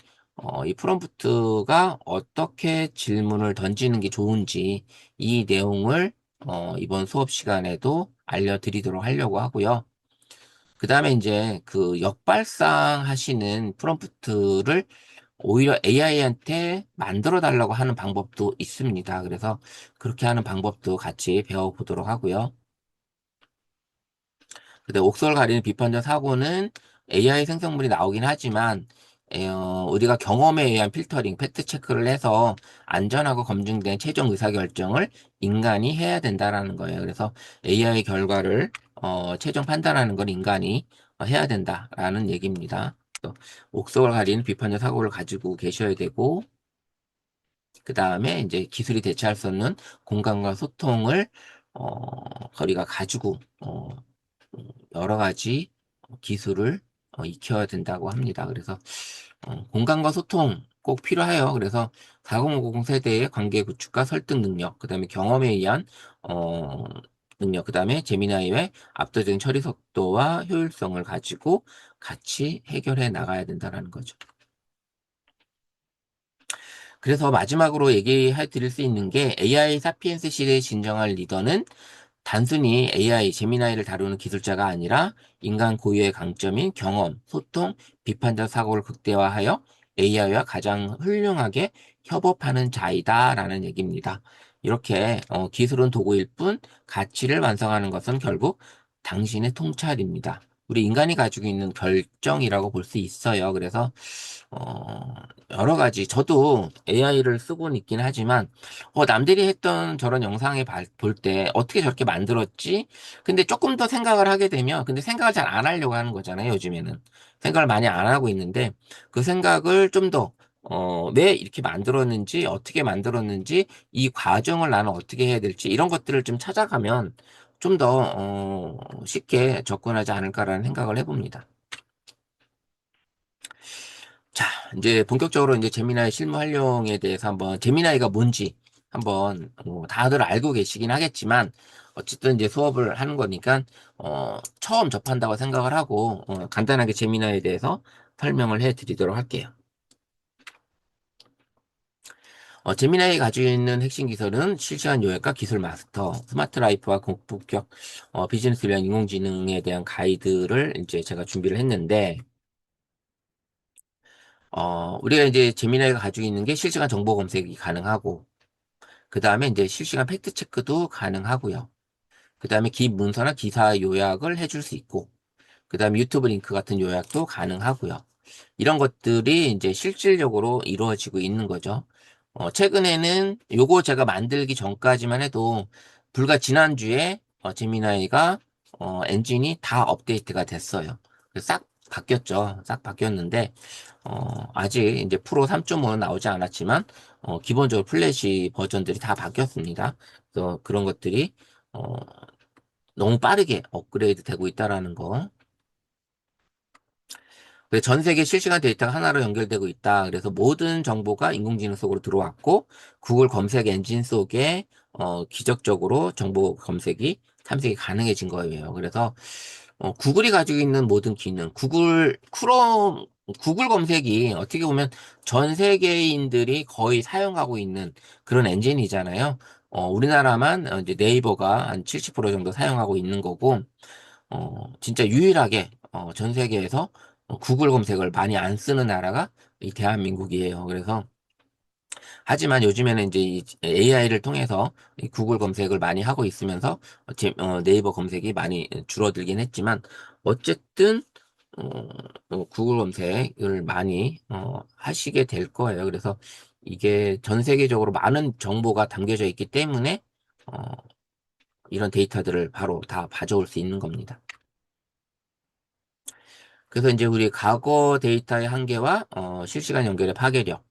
이 프롬프트가 어떻게 질문을 던지는 게 좋은지 이 내용을 이번 수업 시간에도 알려드리도록 하려고 하고요. 그 다음에 이제 그 역발상 하시는 프롬프트를 오히려 AI한테 만들어 달라고 하는 방법도 있습니다. 그래서 그렇게 하는 방법도 같이 배워보도록 하고요. 근데 옥설 가리는 비판적 사고는 AI 생성물이 나오긴 하지만 우리가 경험에 의한 필터링, 팩트 체크를 해서 안전하고 검증된 최종 의사결정을 인간이 해야 된다라는 거예요. 그래서 AI 결과를 최종 판단하는 건 인간이 해야 된다라는 얘기입니다. 그래서 옥석을 가리는 비판적 사고를 가지고 계셔야 되고, 그 다음에 이제 기술이 대체할 수 없는 공감과 소통을 우리가 가지고 여러 가지 기술을 익혀야 된다고 합니다. 그래서 공감과 소통 꼭 필요해요. 그래서 4050 세대의 관계 구축과 설득 능력, 그 다음에 경험에 의한 어, 능력, 그 다음에 제미나이의 압도적인 처리 속도와 효율성을 가지고 같이 해결해 나가야 된다는 거죠. 그래서 마지막으로 얘기해 드릴 수 있는 게 AI 사피엔스 시대의 진정한 리더는 단순히 AI, 제미나이를 다루는 기술자가 아니라 인간 고유의 강점인 경험, 소통, 비판적 사고를 극대화하여 AI와 가장 훌륭하게 협업하는 자이다라는 얘기입니다. 이렇게 기술은 도구일 뿐 가치를 완성하는 것은 결국 당신의 통찰입니다. 우리 인간이 가지고 있는 결정이라고 볼 수 있어요. 그래서 여러 가지 저도 AI를 쓰고는 있긴 하지만 남들이 했던 저런 영상에 볼 때 어떻게 저렇게 만들었지? 근데 조금 더 생각을 하게 되면 근데 생각을 잘 안 하려고 하는 거잖아요, 요즘에는. 생각을 많이 안 하고 있는데 그 생각을 좀 더 왜 이렇게 만들었는지, 어떻게 만들었는지, 이 과정을 나는 어떻게 해야 될지 이런 것들을 좀 찾아가면 좀 더 쉽게 접근하지 않을까라는 생각을 해봅니다. 자, 이제 본격적으로 이제 제미나이 실무 활용에 대해서 한번 제미나이가 뭔지 한번 다들 알고 계시긴 하겠지만 어쨌든 이제 수업을 하는 거니까 처음 접한다고 생각을 하고 간단하게 제미나이에 대해서 설명을 해 드리도록 할게요. 제미나이가 가지고 있는 핵심 기술은 실시간 요약과 기술 마스터, 스마트 라이프와 고품격 비즈니스 위한 인공지능에 대한 가이드를 이제 제가 준비를 했는데 우리가 이제 제미나이가 가지고 있는 게 실시간 정보 검색이 가능하고 그 다음에 이제 실시간 팩트 체크도 가능하고요. 그 다음에 긴 문서나 기사 요약을 해줄 수 있고, 그 다음에 유튜브 링크 같은 요약도 가능하고요. 이런 것들이 이제 실질적으로 이루어지고 있는 거죠. 최근에는 요거 제가 만들기 전까지만 해도 불과 지난주에 제미나이가 엔진이 다 업데이트가 됐어요. 그래서 싹 바뀌었죠. 싹 바뀌었는데 아직 이제 프로 3.5는 나오지 않았지만 기본적으로 플래시 버전들이 다 바뀌었습니다. 그래서 그런 것들이 어, 너무 빠르게 업그레이드 되고 있다라는 거. 그래서 전 세계 실시간 데이터가 하나로 연결되고 있다. 그래서 모든 정보가 인공지능 속으로 들어왔고, 구글 검색 엔진 속에 기적적으로 정보 검색이 탐색이 가능해진 거예요. 그래서 구글이 가지고 있는 모든 기능, 구글 검색이 어떻게 보면 전 세계인들이 거의 사용하고 있는 그런 엔진이잖아요. 우리나라만 이제 네이버가 한 70% 정도 사용하고 있는 거고, 진짜 유일하게 전 세계에서 구글 검색을 많이 안 쓰는 나라가 이 대한민국이에요. 그래서 하지만 요즘에는 이제 이 AI를 통해서 이 구글 검색을 많이 하고 있으면서 네이버 검색이 많이 줄어들긴 했지만 어쨌든 어, 구글 검색을 많이 하시게 될 거예요. 그래서 이게 전 세계적으로 많은 정보가 담겨져 있기 때문에 어, 이런 데이터들을 바로 다 가져올 수 있는 겁니다. 그래서 이제 우리 과거 데이터의 한계와 실시간 연결의 파괴력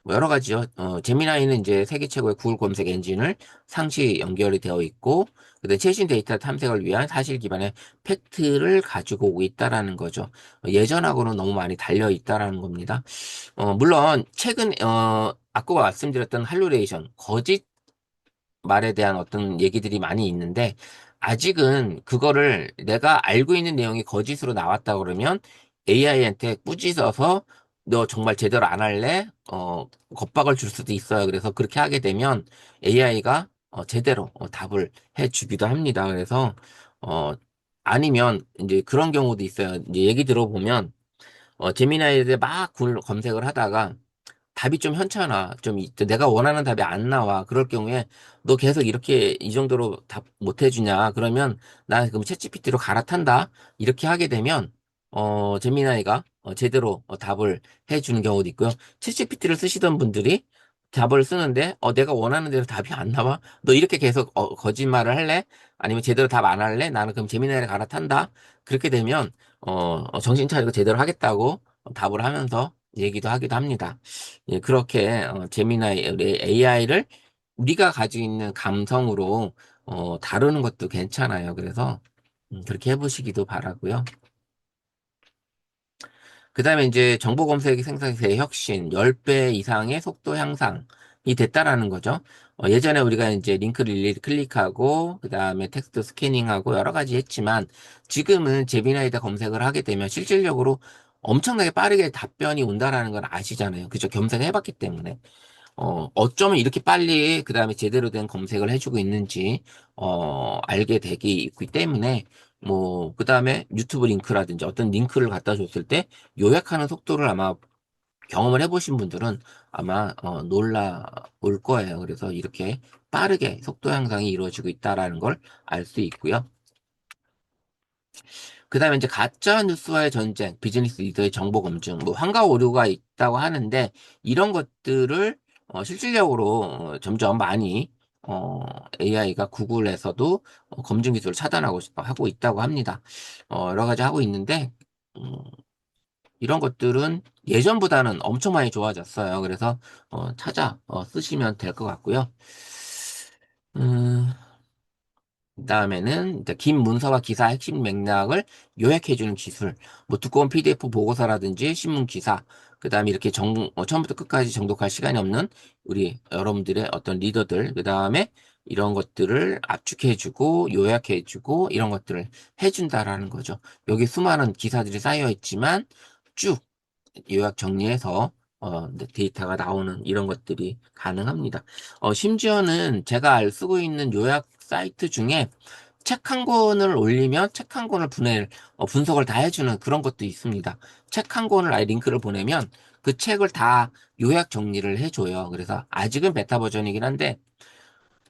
뭐 여러 가지요. 제미나이는 이제 세계 최고의 구글 검색 엔진을 상시 연결이 되어 있고 그다음 최신 데이터 탐색을 위한 사실 기반의 팩트를 가지고 오고 있다라는 거죠. 예전하고는 너무 많이 달려 있다라는 겁니다. 물론 최근 아까 말씀드렸던 할루레이션 거짓 말에 대한 어떤 얘기들이 많이 있는데 아직은 그거를 내가 알고 있는 내용이 거짓으로 나왔다 그러면 AI한테 꾸짖어서 너 정말 제대로 안 할래? 겁박을 줄 수도 있어요. 그래서 그렇게 하게 되면 AI가 제대로 답을 해 주기도 합니다. 그래서 어 아니면 이제 그런 경우도 있어요. 이제 얘기 들어보면 제미나이에 막 검색을 하다가 답이 좀 현찮아. 내가 원하는 답이 안 나와. 그럴 경우에 너 계속 이렇게 이 정도로 답 못 해주냐? 그러면 나 그럼 챗GPT로 갈아탄다. 이렇게 하게 되면 제미나이가 제대로 답을 해주는 경우도 있고요. 챗GPT를 쓰시던 분들이 답을 쓰는데 내가 원하는 대로 답이 안 나와. 너 이렇게 계속 거짓말을 할래? 아니면 제대로 답 안 할래? 나는 그럼 제미나이를 갈아탄다. 그렇게 되면 정신 차리고 제대로 하겠다고 답을 하면서 얘기도 하기도 합니다. 예, 그렇게 제미나이 AI를 우리가 가지고 있는 감성으로 다루는 것도 괜찮아요. 그래서 그렇게 해보시기도 바라고요. 그 다음에 이제 정보 검색 생성의 혁신, 10배 이상의 속도 향상이 됐다라는 거죠. 예전에 우리가 이제 링크를 일일이 클릭하고, 그 다음에 텍스트 스캐닝하고 여러 가지 했지만, 지금은 제미나이다 검색을 하게 되면 실질적으로 엄청나게 빠르게 답변이 온다라는 걸 아시잖아요. 그죠? 검색을 해봤기 때문에. 어쩌면 이렇게 빨리 그 다음에 제대로 된 검색을 해주고 있는지 알게 되기 있기 때문에 뭐 그 다음에 유튜브 링크라든지 어떤 링크를 갖다 줬을 때 요약하는 속도를 아마 경험을 해보신 분들은 아마 놀라울 거예요. 그래서 이렇게 빠르게 속도 향상이 이루어지고 있다라는 걸 알 수 있고요. 그다음에 이제 가짜 뉴스와의 전쟁, 비즈니스 리더의 정보 검증, 뭐 황가 오류가 있다고 하는데 이런 것들을 실질적으로 점점 많이 AI가 구글에서도 검증 기술을 차단하고 하고 있다고 합니다. 여러 가지 하고 있는데 음, 이런 것들은 예전보다는 엄청 많이 좋아졌어요. 그래서 찾아 쓰시면 될 것 같고요. 음, 그다음에는 이제 긴 문서와 기사 핵심 맥락을 요약해주는 기술, 뭐 두꺼운 PDF 보고서라든지 신문 기사, 그다음에 이렇게 처음부터 끝까지 정독할 시간이 없는 우리 여러분들의 어떤 리더들, 그다음에 이런 것들을 압축해주고 요약해주고 이런 것들을 해준다라는 거죠. 여기 수많은 기사들이 쌓여 있지만 쭉 요약 정리해서 데이터가 나오는 이런 것들이 가능합니다. 심지어는 제가 쓰고 있는 요약 사이트 중에 책 한 권을 올리면 책 한 권을 분석을 다 해주는 그런 것도 있습니다. 책 한 권을 아예 링크를 보내면 그 책을 다 요약 정리를 해줘요. 그래서 아직은 베타 버전이긴 한데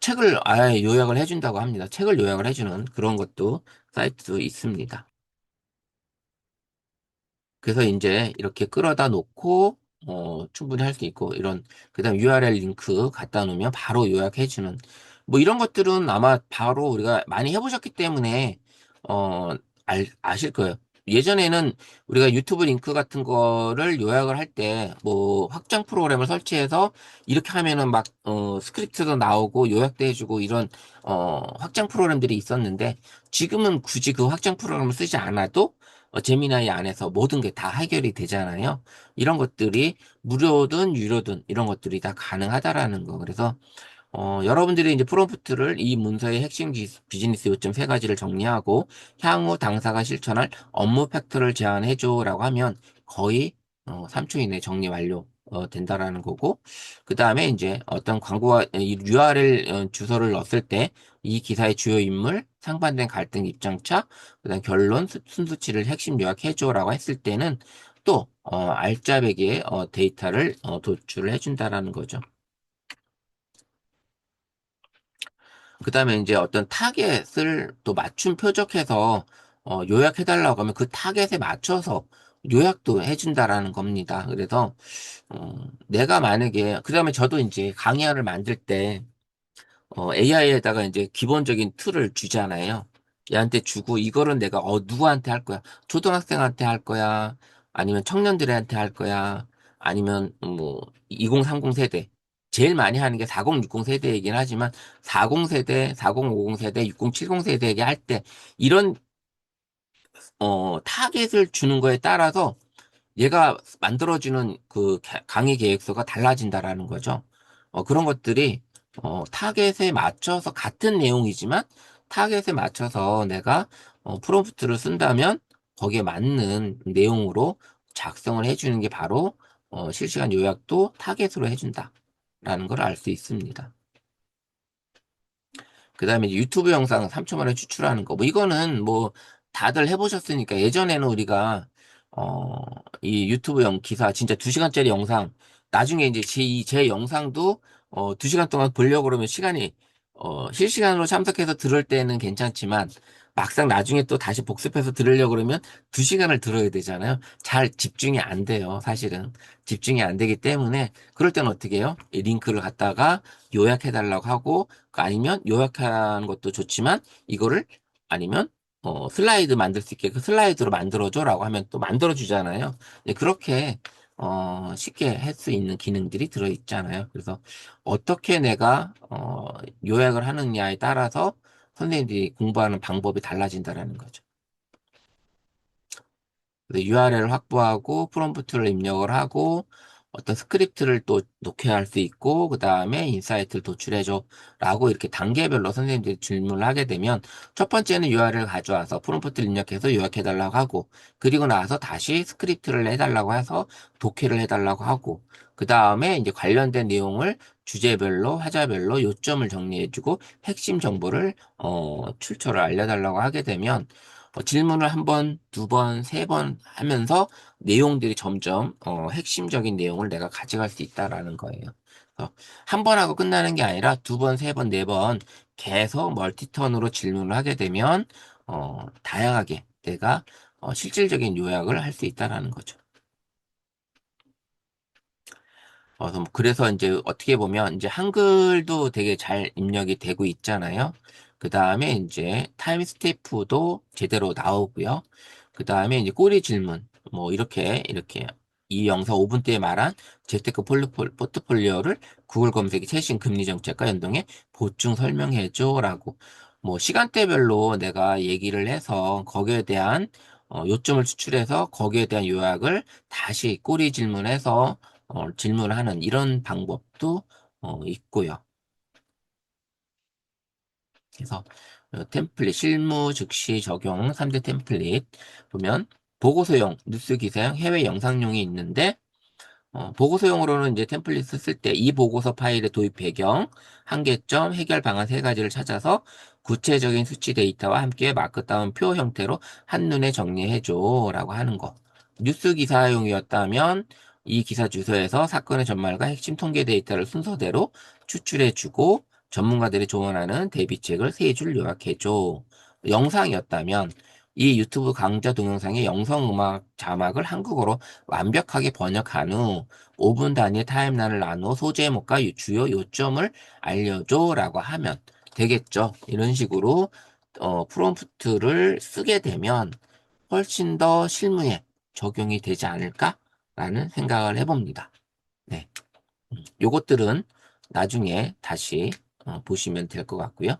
책을 아예 요약을 해준다고 합니다. 책을 요약을 해주는 그런 것도 사이트도 있습니다. 그래서 이제 이렇게 끌어다 놓고 충분히 할 수 있고 그다음 URL 링크 갖다 놓으면 바로 요약해주는 뭐 이런 것들은 아마 바로 우리가 많이 해보셨기 때문에 어, 아실 거예요. 예전에는 우리가 유튜브 링크 같은 거를 요약을 할 때 뭐 확장 프로그램을 설치해서 이렇게 하면은 막 스크립트도 나오고 요약도 해주고 이런 확장 프로그램들이 있었는데 지금은 굳이 그 확장 프로그램을 쓰지 않아도 제미나이 안에서 모든 게 다 해결이 되잖아요. 이런 것들이 무료든 유료든 이런 것들이 다 가능하다라는 거. 그래서 여러분들이 이제 프롬프트를 이 문서의 핵심 비즈니스 요점 세 가지를 정리하고 향후 당사가 실천할 업무 팩트를 제안해줘라고 하면 거의 3초 이내 정리 완료 된다라는 거고 그 다음에 이제 어떤 광고와 이 URL 주소를 넣었을 때 이 기사의 주요 인물, 상반된 갈등 입장차, 그다음 결론, 순수치를 핵심 요약해줘라고 했을 때는 또 알짜배기의 데이터를 도출을 해준다라는 거죠. 그다음에 이제 어떤 타겟을 또 맞춤 표적해서 요약해달라고 하면 그 타겟에 맞춰서 요약도 해준다라는 겁니다. 그래서 내가 만약에 그다음에 저도 이제 강의안을 만들 때 AI에다가 이제 기본적인 툴을 주잖아요. 얘한테 주고 이거는 내가 누구한테 할 거야? 초등학생한테 할 거야? 아니면 청년들한테 할 거야? 아니면 뭐 2030 세대. 제일 많이 하는 게 4060 세대이긴 하지만 40 세대, 4050 세대, 6070 세대에게 할 때 이런 타겟을 주는 거에 따라서 얘가 만들어주는 그 강의 계획서가 달라진다라는 거죠. 그런 것들이 타겟에 맞춰서 같은 내용이지만 타겟에 맞춰서 내가 프롬프트를 쓴다면 거기에 맞는 내용으로 작성을 해주는 게 바로 실시간 요약도 타겟으로 해준다라는 걸 알 수 있습니다. 그 다음에 유튜브 영상 3초 만에 추출하는 거. 뭐 이거는 뭐 다들 해보셨으니까 예전에는 우리가 이 유튜브 기사 진짜 2시간짜리 영상 나중에 이제 제 영상도 2시간 동안 보려고 그러면 시간이 실시간으로 참석해서 들을 때는 괜찮지만 막상 나중에 또 다시 복습해서 들으려고 그러면 2시간을 들어야 되잖아요. 잘 집중이 안 돼요, 사실은. 집중이 안 되기 때문에 그럴 때는 어떻게 해요? 이 링크를 갖다가 요약해달라고 하고 아니면 요약하는 것도 좋지만 이거를 아니면 슬라이드 만들 수 있게 그 슬라이드로 만들어줘라고 하면 또 만들어주잖아요. 네, 그렇게 쉽게 할 수 있는 기능들이 들어있잖아요. 그래서 어떻게 내가 요약을 하느냐에 따라서 선생님들이 공부하는 방법이 달라진다라는 거죠. 그래서 URL을 확보하고 프롬프트를 입력을 하고 어떤 스크립트를 또 녹화할 수 있고 그 다음에 인사이트를 도출해줘 라고 이렇게 단계별로 선생님들이 질문을 하게 되면 첫 번째는 URL을 가져와서 프롬프트를 입력해서 요약해달라고 하고 그리고 나서 다시 스크립트를 해달라고 해서 독해를 해달라고 하고 그 다음에 이제 관련된 내용을 주제별로 화자별로 요점을 정리해주고 핵심 정보를 출처를 알려달라고 하게 되면 질문을 한 번, 두 번, 세 번 하면서 내용들이 점점 핵심적인 내용을 내가 가져갈 수 있다라는 거예요. 그래서 한 번 하고 끝나는 게 아니라 두 번, 세 번, 네 번 계속 멀티턴으로 질문을 하게 되면 다양하게 내가 실질적인 요약을 할 수 있다라는 거죠. 그래서 이제 어떻게 보면 이제 한글도 되게 잘 입력이 되고 있잖아요. 그 다음에 이제 타임 스태프도 제대로 나오고요. 그 다음에 이제 꼬리 질문, 뭐 이렇게 이 영상 5분대에 말한 재테크 포트폴리오를 구글 검색이 최신 금리 정책과 연동해 보충 설명해줘라고 뭐 시간대별로 내가 얘기를 해서 거기에 대한 요점을 추출해서 거기에 대한 요약을 다시 꼬리 질문해서 질문하는 이런 방법도 있고요. 그래서 템플릿, 실무 즉시 적용 3대 템플릿 보면 보고서용, 뉴스 기사용, 해외 영상용이 있는데 보고서용으로는 이제 템플릿을 쓸 때 이 보고서 파일의 도입 배경, 한계점, 해결 방안 세 가지를 찾아서 구체적인 수치 데이터와 함께 마크다운 표 형태로 한눈에 정리해줘라고 하는 거. 뉴스 기사용이었다면 이 기사 주소에서 사건의 전말과 핵심 통계 데이터를 순서대로 추출해주고 전문가들이 조언하는 대비책을 세 줄 요약해줘. 영상이었다면 이 유튜브 강좌 동영상의 영상음악 자막을 한국어로 완벽하게 번역한 후 5분 단위 타임라인을 나누어 소제목과 주요 요점을 알려줘라고 하면 되겠죠. 이런 식으로 프롬프트를 쓰게 되면 훨씬 더 실무에 적용이 되지 않을까라는 생각을 해봅니다. 네, 요것들은 나중에 다시 보시면 될 것 같고요.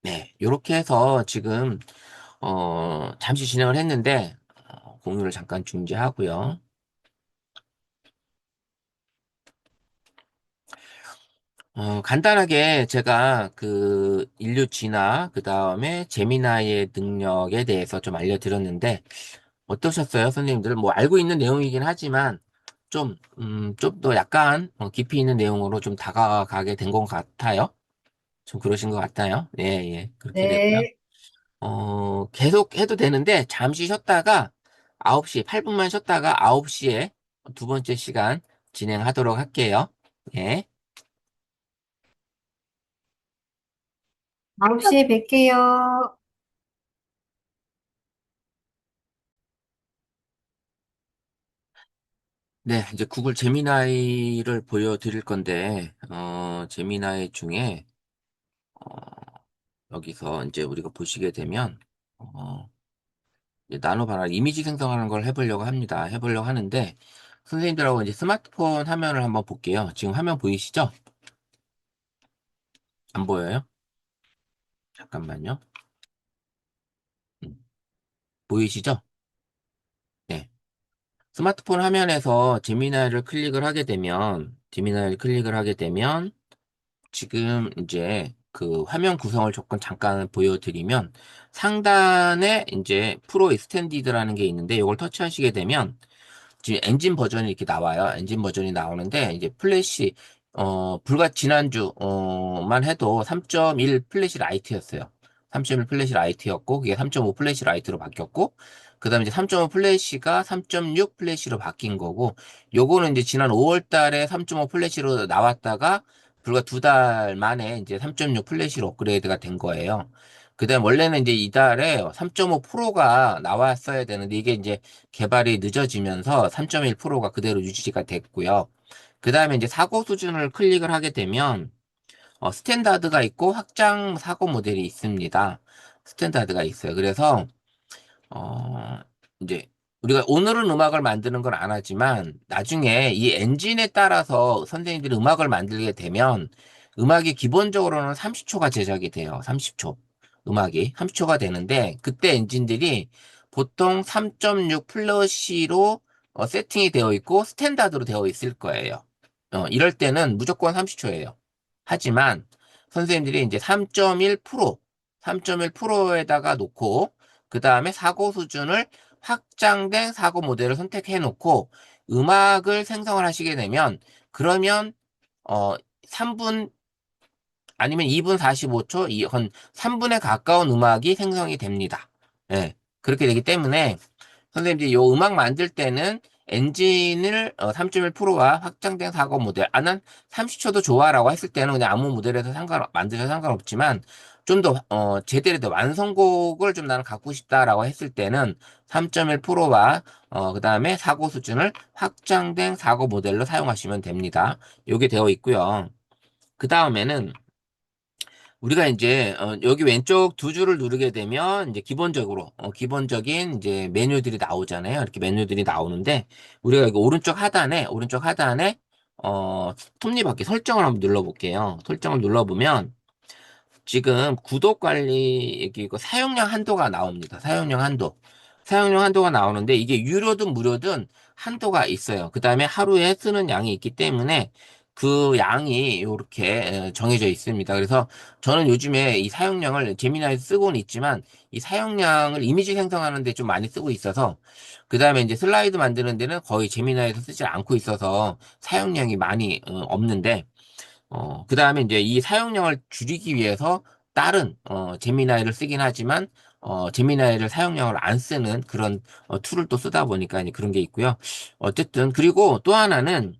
네, 요렇게 해서 지금 잠시 진행을 했는데 공유를 잠깐 중지하고요. 간단하게 제가 그 인류 진화, 그 다음에 제미나이의 능력에 대해서 좀 알려드렸는데, 어떠셨어요, 선생님들? 뭐 알고 있는 내용이긴 하지만, 좀 더 약간 깊이 있는 내용으로 좀 다가가게 된 것 같아요. 좀 그러신 것 같아요. 예, 예, 그렇게 되고요. 네. 계속 해도 되는데, 잠시 쉬었다가, 9시, 8분만 쉬었다가 9시에 두 번째 시간 진행하도록 할게요. 예. 9시에 뵐게요. 네, 이제 구글 제미나이를 보여드릴 건데, 제미나이 중에, 어, 여기서 이제 우리가 보시게 되면, 이제 나노바라 이미지 생성하는 걸 해보려고 합니다. 해보려고 하는데, 선생님들하고 이제 스마트폰 화면을 한번 볼게요. 지금 화면 보이시죠? 안 보여요? 잠깐만요. 음, 보이시죠? 네. 스마트폰 화면에서 제미나이를 클릭을 하게 되면, 지금 이제 그 화면 구성을 조금 잠깐 보여드리면 상단에 이제 프로 익스텐디드라는 게 있는데 이걸 터치하시게 되면 지금 엔진 버전이 이렇게 나와요. 엔진 버전이 나오는데 이제 플래시 불과 지난주 만 해도 3.1 플래시 라이트였어요. 3.1 플래시 라이트였고 그게 3.5 플래시 라이트로 바뀌었고 그다음에 이제 3.5 플래시가 3.6 플래시로 바뀐 거고, 요거는 이제 지난 5월 달에 3.5 플래시로 나왔다가 불과 2달 만에 이제 3.6 플래시로 업그레이드가 된 거예요. 그다음 원래는 이제 이달에 3.5 프로가 나왔어야 되는데 이게 이제 개발이 늦어지면서 3.1 프로가 그대로 유지가 됐고요. 그다음에 이제 사고 수준을 클릭을 하게 되면 스탠다드가 있고 확장 사고 모델이 있습니다. 스탠다드가 있어요. 그래서 어, 이제 우리가 오늘은 음악을 만드는 걸 안 하지만 나중에 이 엔진에 따라서 선생님들이 음악을 만들게 되면 음악이 기본적으로는 30초가 제작이 돼요. 30초. 음악이 30초가 되는데 그때 엔진들이 보통 3.6 플러시로 세팅이 되어 있고 스탠다드로 되어 있을 거예요. 이럴 때는 무조건 30초예요. 하지만 선생님들이 이제 3.1 프로, 3.1 프로에다가 놓고 그 다음에 사고 수준을 확장된 사고 모델을 선택해 놓고 음악을 생성을 하시게 되면 그러면 3분 아니면 2분 45초, 한 3분에 가까운 음악이 생성이 됩니다. 예. 그렇게 되기 때문에 선생님들이 요 음악 만들 때는 엔진을 3.1%와 확장된 사고 모델, 난 30초도 좋아라고 했을 때는 그냥 아무 모델에서 만드셔도 상관없지만 좀 더, 제대로 된 완성곡을 좀 나는 갖고 싶다라고 했을 때는 3.1%와, 그 다음에 사고 수준을 확장된 사고 모델로 사용하시면 됩니다. 요게 되어 있고요. 그 다음에는 우리가 이제 여기 왼쪽 두 줄을 누르게 되면 이제 기본적으로 기본적인 이제 메뉴들이 나오잖아요. 이렇게 메뉴들이 나오는데 우리가 여기 오른쪽 하단에 톱니바퀴 설정을 한번 눌러볼게요. 설정을 눌러보면 지금 구독 관리 여기 이거 사용량 한도가 나옵니다. 사용량 한도. 사용량 한도가 나오는데 이게 유료든 무료든 한도가 있어요. 그 다음에 하루에 쓰는 양이 있기 때문에 그 양이 이렇게 정해져 있습니다. 그래서 저는 요즘에 이 사용량을 제미나이에서 쓰고는 있지만 이 사용량을 이미지 생성하는 데 좀 많이 쓰고 있어서 그 다음에 이제 슬라이드 만드는 데는 거의 제미나이에서 쓰지 않고 있어서 사용량이 많이 없는데 그 다음에 이제 이 사용량을 줄이기 위해서 다른, 제미나이를 쓰긴 하지만, 제미나이를 사용량을 안 쓰는 그런 툴을 또 쓰다 보니까 이제 그런 게 있고요. 어쨌든, 그리고 또 하나는,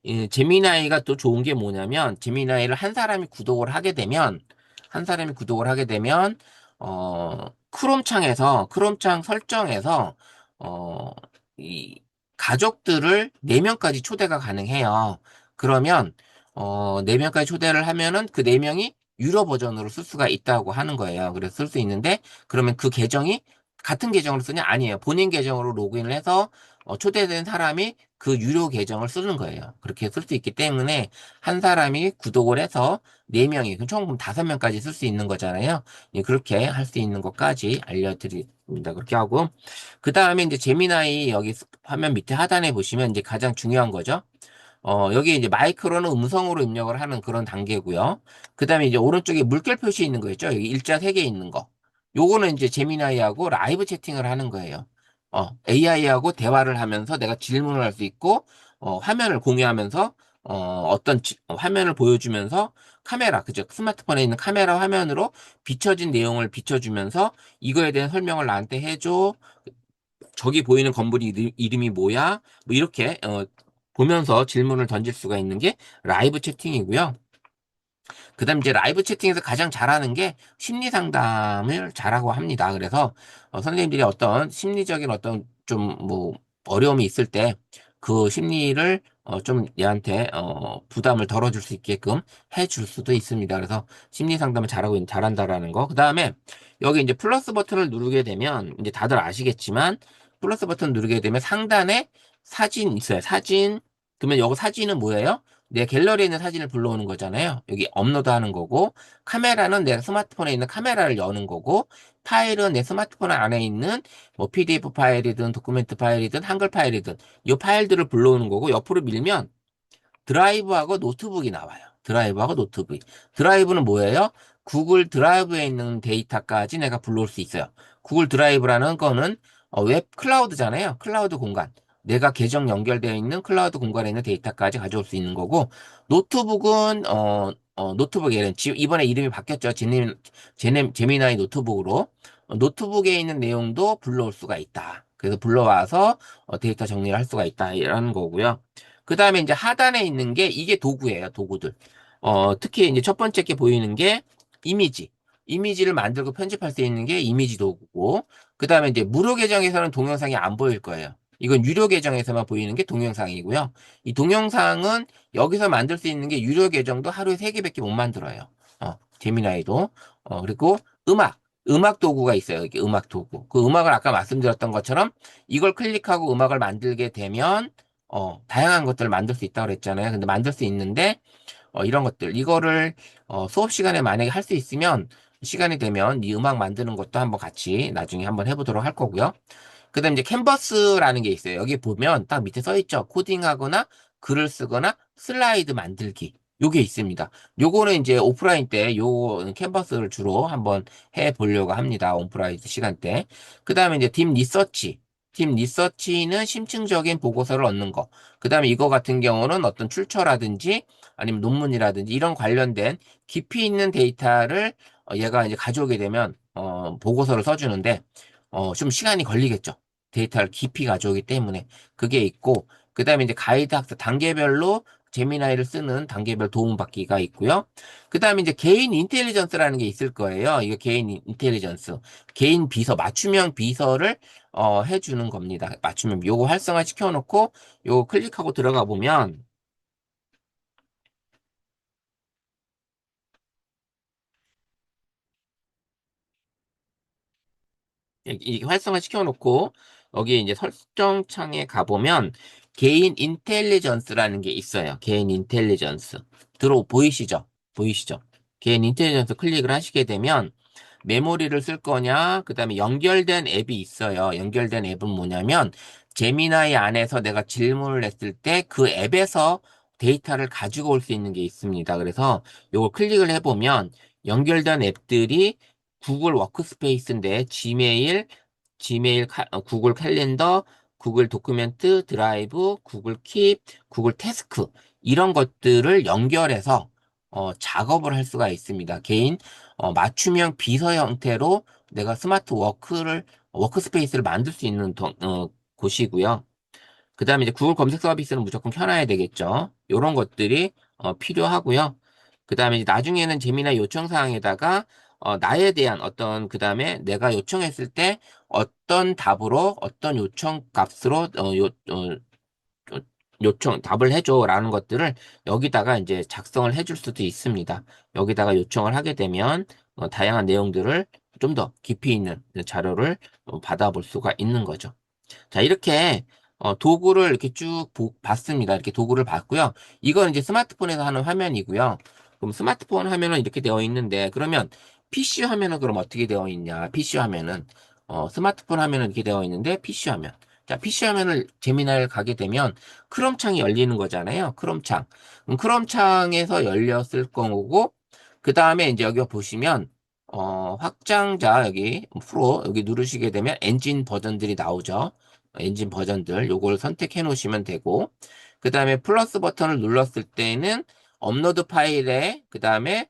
이 제미나이가 또 좋은 게 뭐냐면, 제미나이를 한 사람이 구독을 하게 되면, 크롬창 설정에서, 어, 이 가족들을 4명까지 초대가 가능해요. 그러면, 4명까지 초대를 하면은 그 4명이 유료 버전으로 쓸 수가 있다고 하는 거예요. 그래서 쓸 수 있는데, 그러면 그 계정이 같은 계정으로 쓰냐? 아니에요. 본인 계정으로 로그인을 해서 초대된 사람이 그 유료 계정을 쓰는 거예요. 그렇게 쓸 수 있기 때문에 한 사람이 구독을 해서 4명이, 총 5명까지 쓸 수 있는 거잖아요. 예, 그렇게 할 수 있는 것까지 알려드립니다. 그렇게 하고. 그 다음에 이제 제미나이 여기 화면 밑에 하단에 보시면 이제 가장 중요한 거죠. 여기 이제 마이크로는 음성으로 입력을 하는 그런 단계고요. 그 다음에 이제 오른쪽에 물결 표시 있는 거 있죠? 여기 일자 3개 있는 거. 요거는 이제 제미나이하고 라이브 채팅을 하는 거예요. AI하고 대화를 하면서 내가 질문을 할 수 있고, 화면을 공유하면서, 화면을 보여주면서 카메라, 그죠? 스마트폰에 있는 카메라 화면으로 비춰진 내용을 비춰주면서 이거에 대한 설명을 나한테 해줘. 저기 보이는 건물이 이름이 뭐야? 뭐 이렇게 보면서 질문을 던질 수가 있는 게 라이브 채팅이고요. 그다음 이제 라이브 채팅에서 가장 잘하는 게 심리 상담을 잘하고 합니다. 그래서 선생님들이 어떤 심리적인 어떤 좀 뭐 어려움이 있을 때 그 심리를 좀 얘한테 부담을 덜어줄 수 있게끔 해줄 수도 있습니다. 그래서 심리 상담을 잘한다라는 거. 그다음에 여기 이제 플러스 버튼을 누르게 되면 이제 다들 아시겠지만 플러스 버튼 누르게 되면 상단에 사진 있어요. 사진. 그러면 여기 사진은 뭐예요? 내 갤러리에 있는 사진을 불러오는 거잖아요. 여기 업로드하는 거고, 카메라는 내 스마트폰에 있는 카메라를 여는 거고, 파일은 내 스마트폰 안에 있는 뭐 PDF 파일이든 도큐멘트 파일이든 한글 파일이든 이 파일들을 불러오는 거고, 옆으로 밀면 드라이브하고 노트북이 나와요. 드라이브하고 노트북. 드라이브는 뭐예요? 구글 드라이브에 있는 데이터까지 내가 불러올 수 있어요. 구글 드라이브라는 거는 웹 클라우드잖아요. 클라우드 공간. 내가 계정 연결되어 있는 클라우드 공간에 있는 데이터까지 가져올 수 있는 거고, 노트북은, 노트북 이번에 이름이 바뀌었죠. 제미나이 노트북으로. 노트북에 있는 내용도 불러올 수가 있다. 그래서 불러와서 데이터 정리를 할 수가 있다. 이런 거고요. 그 다음에 이제 하단에 있는 게 이게 도구예요. 도구들. 특히 이제 첫 번째 게 보이는 게 이미지. 이미지를 만들고 편집할 수 있는 게 이미지 도구고, 그 다음에 이제 무료 계정에서는 동영상이 안 보일 거예요. 이건 유료 계정에서만 보이는 게 동영상이고요. 이 동영상은 여기서 만들 수 있는 게 유료 계정도 하루에 3개밖에 못 만들어요. 제미나이도. 그리고 음악 도구가 있어요. 이렇게 음악 도구. 그 음악을 아까 말씀드렸던 것처럼 이걸 클릭하고 음악을 만들게 되면, 다양한 것들을 만들 수 있다고 그랬잖아요. 근데 만들 수 있는데, 이런 것들. 이거를, 수업 시간에 만약에 할 수 있으면, 시간이 되면 이 음악 만드는 것도 한번 같이 나중에 한번 해보도록 할 거고요. 그 다음에 이제 캔버스라는 게 있어요. 여기 보면 딱 밑에 써 있죠. 코딩하거나 글을 쓰거나 슬라이드 만들기. 요게 있습니다. 요거는 이제 오프라인 때 요 캔버스를 주로 한번 해 보려고 합니다. 온프라인 시간 때. 그 다음에 이제 딥 리서치. 딥 리서치는 심층적인 보고서를 얻는 거. 그 다음에 이거 같은 경우는 어떤 출처라든지 아니면 논문이라든지 이런 관련된 깊이 있는 데이터를 얘가 이제 가져오게 되면 보고서를 써주는데 좀 시간이 걸리겠죠. 데이터를 깊이 가져오기 때문에 그게 있고 그 다음에 이제 가이드 학습 단계별로 제미나이를 쓰는 단계별 도움받기가 있고요. 그 다음에 이제 개인 인텔리전스라는 게 있을 거예요. 이거 개인 인텔리전스, 개인 비서, 맞춤형 비서를 해주는 겁니다. 맞춤형 요거 활성화 시켜놓고 요거 클릭하고 들어가 보면 이 활성화 시켜놓고 여기 이제 설정 창에 가보면 개인 인텔리전스라는 게 있어요. 개인 인텔리전스 보이시죠? 보이시죠? 개인 인텔리전스 클릭을 하시게 되면 메모리를 쓸 거냐, 그 다음에 연결된 앱이 있어요. 연결된 앱은 뭐냐면, 제미나이 안에서 내가 질문을 했을 때 그 앱에서 데이터를 가지고 올 수 있는 게 있습니다. 그래서 요걸 클릭을 해보면, 연결된 앱들이 구글 워크스페이스인데, 구글 캘린더, 구글 도큐멘트, 드라이브, 구글 킵, 구글 태스크, 이런 것들을 연결해서 작업을 할 수가 있습니다. 개인 맞춤형 비서 형태로 내가 워크스페이스를 만들 수 있는 곳이고요. 그 다음에 이제 구글 검색 서비스는 무조건 켜놔야 되겠죠. 이런 것들이 필요하고요. 그 다음에 이제 나중에는 재미나 요청 사항에다가 나에 대한 그 다음에 내가 요청했을 때 어떤 답으로 어떤 요청 값으로 요- 답을 해줘라는 것들을 여기다가 이제 작성을 해줄 수도 있습니다. 여기다가 요청을 하게 되면 다양한 내용들을 좀 더 깊이 있는 자료를 받아볼 수가 있는 거죠. 자, 이렇게 도구를 이렇게 쭉 봤습니다. 이렇게 도구를 봤고요. 이건 이제 스마트폰에서 하는 화면이고요. 그럼 스마트폰 화면은 이렇게 되어 있는데 그러면 PC 화면은 그럼 어떻게 되어 있냐? PC 화면은 스마트폰 화면은 이렇게 되어 있는데 PC 화면. 자, PC 화면을 재미날 가게 되면 크롬 창이 열리는 거잖아요. 크롬 창. 크롬 창에서 열렸을 거고 그 다음에 이제 여기 보시면 확장자 여기 프로 여기 누르시게 되면 엔진 버전들이 나오죠. 엔진 버전들 요걸 선택해 놓으시면 되고 그 다음에 플러스 버튼을 눌렀을 때는 업로드 파일에 그 다음에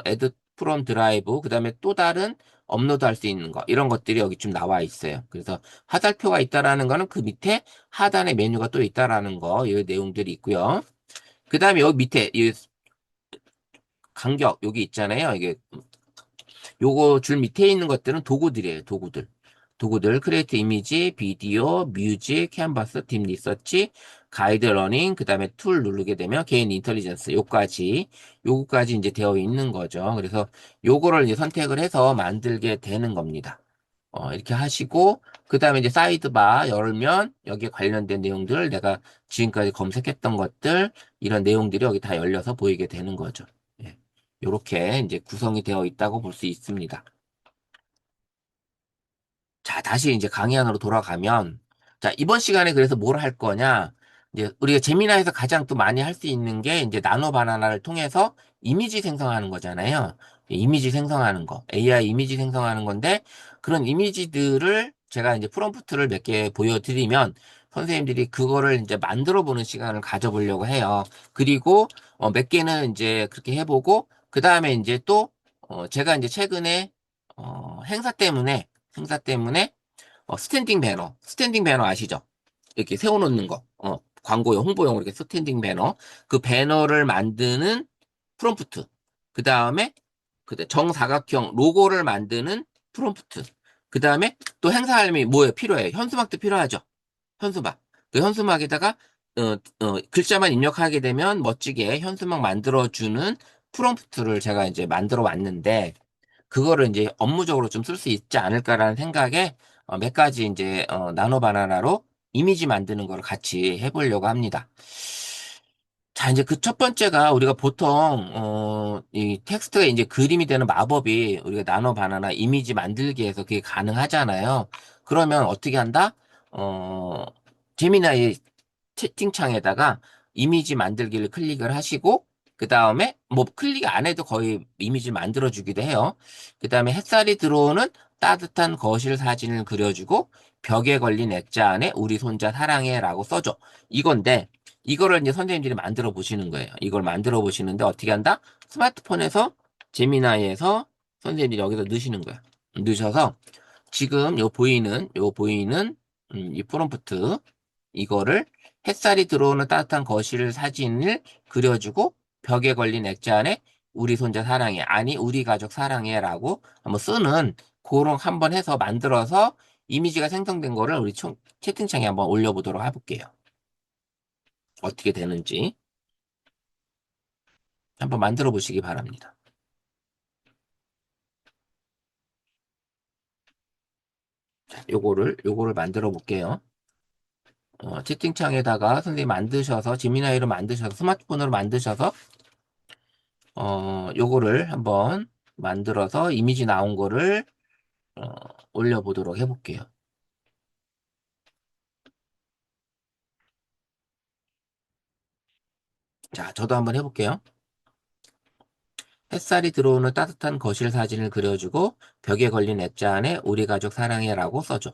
애드 프롬 드라이브 그 다음에 또 다른 업로드 할 수 있는 거 이런 것들이 여기 좀 나와 있어요. 그래서 화살표가 있다라는 거는 그 밑에 하단에 메뉴가 또 있다라는 거 이 내용들이 있고요. 그 다음에 여기 밑에 이 간격 여기 있잖아요. 이게 요거 줄 밑에 있는 것들은 도구들이에요. 도구들, 크리에이트 이미지, 비디오, 뮤직, 캔버스, 딥 리서치, 가이드 러닝, 그 다음에 툴 누르게 되면 개인 인텔리전스, 요거까지 이제 되어 있는 거죠. 그래서 요거를 이제 선택을 해서 만들게 되는 겁니다. 이렇게 하시고, 그 다음에 이제 사이드바 열면 여기에 관련된 내용들, 내가 지금까지 검색했던 것들, 이런 내용들이 여기 다 열려서 보이게 되는 거죠. 예. 요렇게 이제 구성이 되어 있다고 볼 수 있습니다. 자, 다시 이제 강의 안으로 돌아가면, 자, 이번 시간에 그래서 뭘 할 거냐? 이제 우리가 재미나에서 가장 또 많이 할 수 있는 게 이제 나노 바나나를 통해서 이미지 생성하는 거잖아요. 이미지 생성하는 거. AI 이미지 생성하는 건데, 그런 이미지들을 제가 이제 프롬프트를 몇 개 보여드리면, 선생님들이 그거를 이제 만들어 보는 시간을 가져보려고 해요. 그리고 몇 개는 이제 그렇게 해보고, 그 다음에 이제 또, 제가 이제 최근에 행사 때문에 스탠딩 배너 아시죠? 이렇게 세워놓는 거, 광고용, 홍보용 이렇게 스탠딩 배너, 그 배너를 만드는 프롬프트, 그 다음에 정사각형 로고를 만드는 프롬프트, 그 다음에 또 행사하려면 뭐예요? 필요해요. 현수막도 필요하죠. 현수막. 그 현수막에다가 글자만 입력하게 되면 멋지게 현수막 만들어주는 프롬프트를 제가 이제 만들어 왔는데, 그거를 이제 업무적으로 좀 쓸 수 있지 않을까라는 생각에 몇 가지 이제 나노 바나나로 이미지 만드는 거를 같이 해보려고 합니다. 자, 이제 그 첫 번째가 우리가 보통 이 텍스트가 이제 그림이 되는 마법이 우리가 나노 바나나 이미지 만들기에서 그게 가능하잖아요. 그러면 어떻게 한다? 어, 제미나이 채팅창에다가 이미지 만들기를 클릭을 하시고, 그 다음에 뭐 클릭 안 해도 거의 이미지 만들어 주기도 해요. 그 다음에 햇살이 들어오는 따뜻한 거실 사진을 그려주고, 벽에 걸린 액자 안에 우리 손자 사랑해라고 써줘. 이건데, 이거를 이제 선생님들이 만들어 보시는 거예요. 이걸 만들어 보시는데 어떻게 한다? 스마트폰에서 제미나이에서 선생님들이 여기서 넣으시는 거야. 넣으셔서 지금 요 보이는 이 프롬프트, 이거를 햇살이 들어오는 따뜻한 거실 사진을 그려주고, 벽에 걸린 액자 안에 우리 손자 사랑해, 아니 우리 가족 사랑해라고 한번 쓰는, 그런 한번 해서 만들어서 이미지가 생성된 거를 우리 채팅창에 한번 올려보도록 해볼게요. 어떻게 되는지 한번 만들어 보시기 바랍니다. 자, 요거를 만들어 볼게요. 채팅창에다가 선생님 만드셔서, 지미나이로 만드셔서, 스마트폰으로 만드셔서, 요거를 한번 만들어서 이미지 나온 거를 어, 올려보도록 해볼게요. 자, 저도 한번 해볼게요. 햇살이 들어오는 따뜻한 거실 사진을 그려주고, 벽에 걸린 액자 안에 우리 가족 사랑해라고 써줘.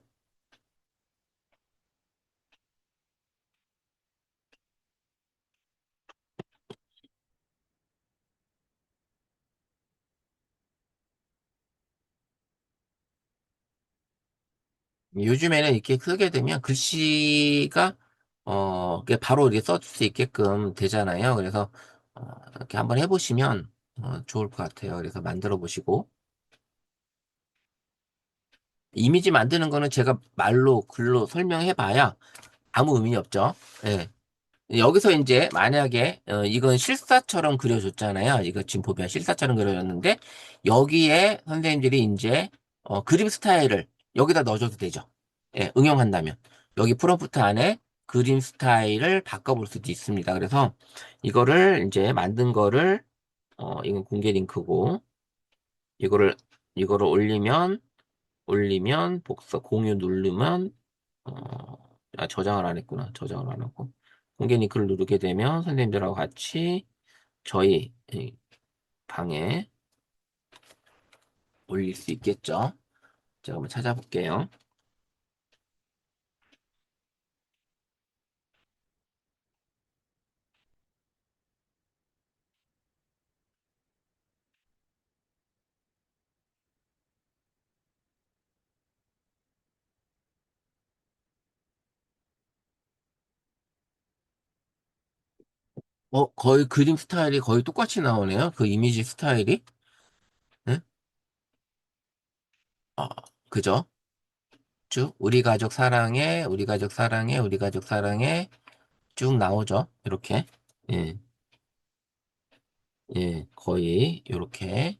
요즘에는 이렇게 쓰게 되면 글씨가 이게 바로 이렇게 써줄 수 있게끔 되잖아요. 그래서 이렇게 한번 해보시면 좋을 것 같아요. 그래서 만들어 보시고, 이미지 만드는 거는 제가 말로 글로 설명해 봐야 아무 의미 없죠. 예. 여기서 이제 만약에 이건 실사처럼 그려줬잖아요. 이거 지금 보면 실사처럼 그려졌는데, 여기에 선생님들이 이제 그림 스타일을 여기다 넣어줘도 되죠. 예, 응용한다면 여기 프롬프트 안에 그림 스타일을 바꿔볼 수도 있습니다. 그래서 이거를 이제 만든 거를 이건 공개 링크고, 이거를 이거를 올리면 복사 공유 누르면 저장을 안 했구나. 저장을 안 하고. 공개 링크를 누르게 되면 선생님들하고 같이 저희 이 방에 올릴 수 있겠죠. 제가 한번 찾아볼게요. 거의 그림 스타일이 거의 똑같이 나오네요. 그 이미지 스타일이. 네? 아, 그죠? 쭉 우리 가족 사랑해, 우리 가족 사랑해, 우리 가족 사랑해 쭉 나오죠. 이렇게. 예, 예, 거의 이렇게.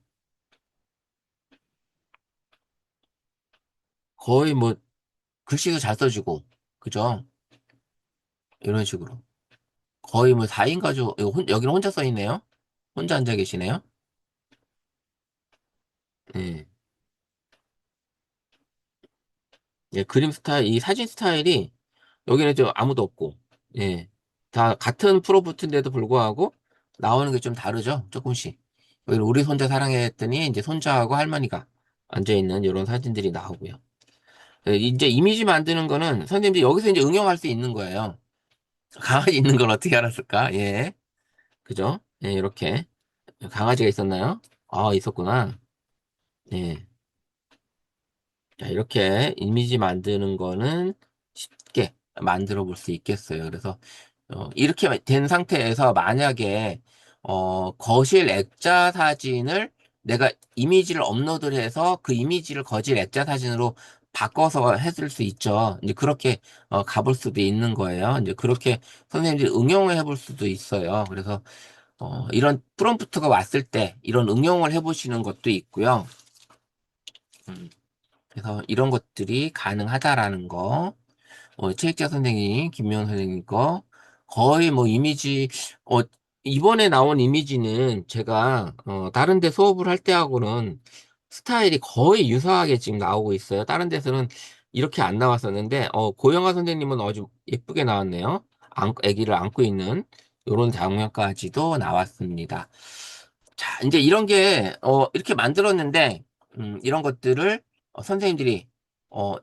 거의 뭐 글씨도 잘 써지고, 그죠? 이런 식으로. 거의 뭐 4인 가족, 여기는 혼자 써 있네요. 혼자 앉아 계시네요. 예. 예, 그림 스타일, 이 사진 스타일이 여기는 좀 아무도 없고, 예. 다 같은 프로부트인데도 불구하고 나오는 게 좀 다르죠? 조금씩. 여기는 우리 손자 사랑해 했더니 이제 손자하고 할머니가 앉아있는 이런 사진들이 나오고요. 예, 이제 이미지 만드는 거는 선생님들이 여기서 이제 응용할 수 있는 거예요. 강아지 있는 걸 어떻게 알았을까? 예. 그죠? 예, 이렇게. 강아지가 있었나요? 아, 있었구나. 예. 자, 이렇게 이미지 만드는 거는 쉽게 만들어 볼 수 있겠어요. 그래서 이렇게 된 상태에서 만약에 거실 액자 사진을 내가 이미지를 업로드를 해서 그 이미지를 거실 액자 사진으로 바꿔서 했을 수 있죠. 이제 그렇게 가볼 수도 있는 거예요. 이제 그렇게 선생님들이 응용을 해볼 수도 있어요. 그래서 이런 프롬프트가 왔을 때 이런 응용을 해보시는 것도 있고요. 음, 그래서 이런 것들이 가능하다라는 거. 최익자 선생님, 김미원 선생님 거, 거의 뭐 이미지, 어, 이번에 나온 이미지는 제가, 다른 데 수업을 할 때하고는 스타일이 거의 유사하게 지금 나오고 있어요. 다른 데서는 이렇게 안 나왔었는데, 고영아 선생님은 아주 예쁘게 나왔네요. 아기를 안고 있는 이런 장면까지도 나왔습니다. 자, 이제 이런 게, 이렇게 만들었는데, 이런 것들을 선생님들이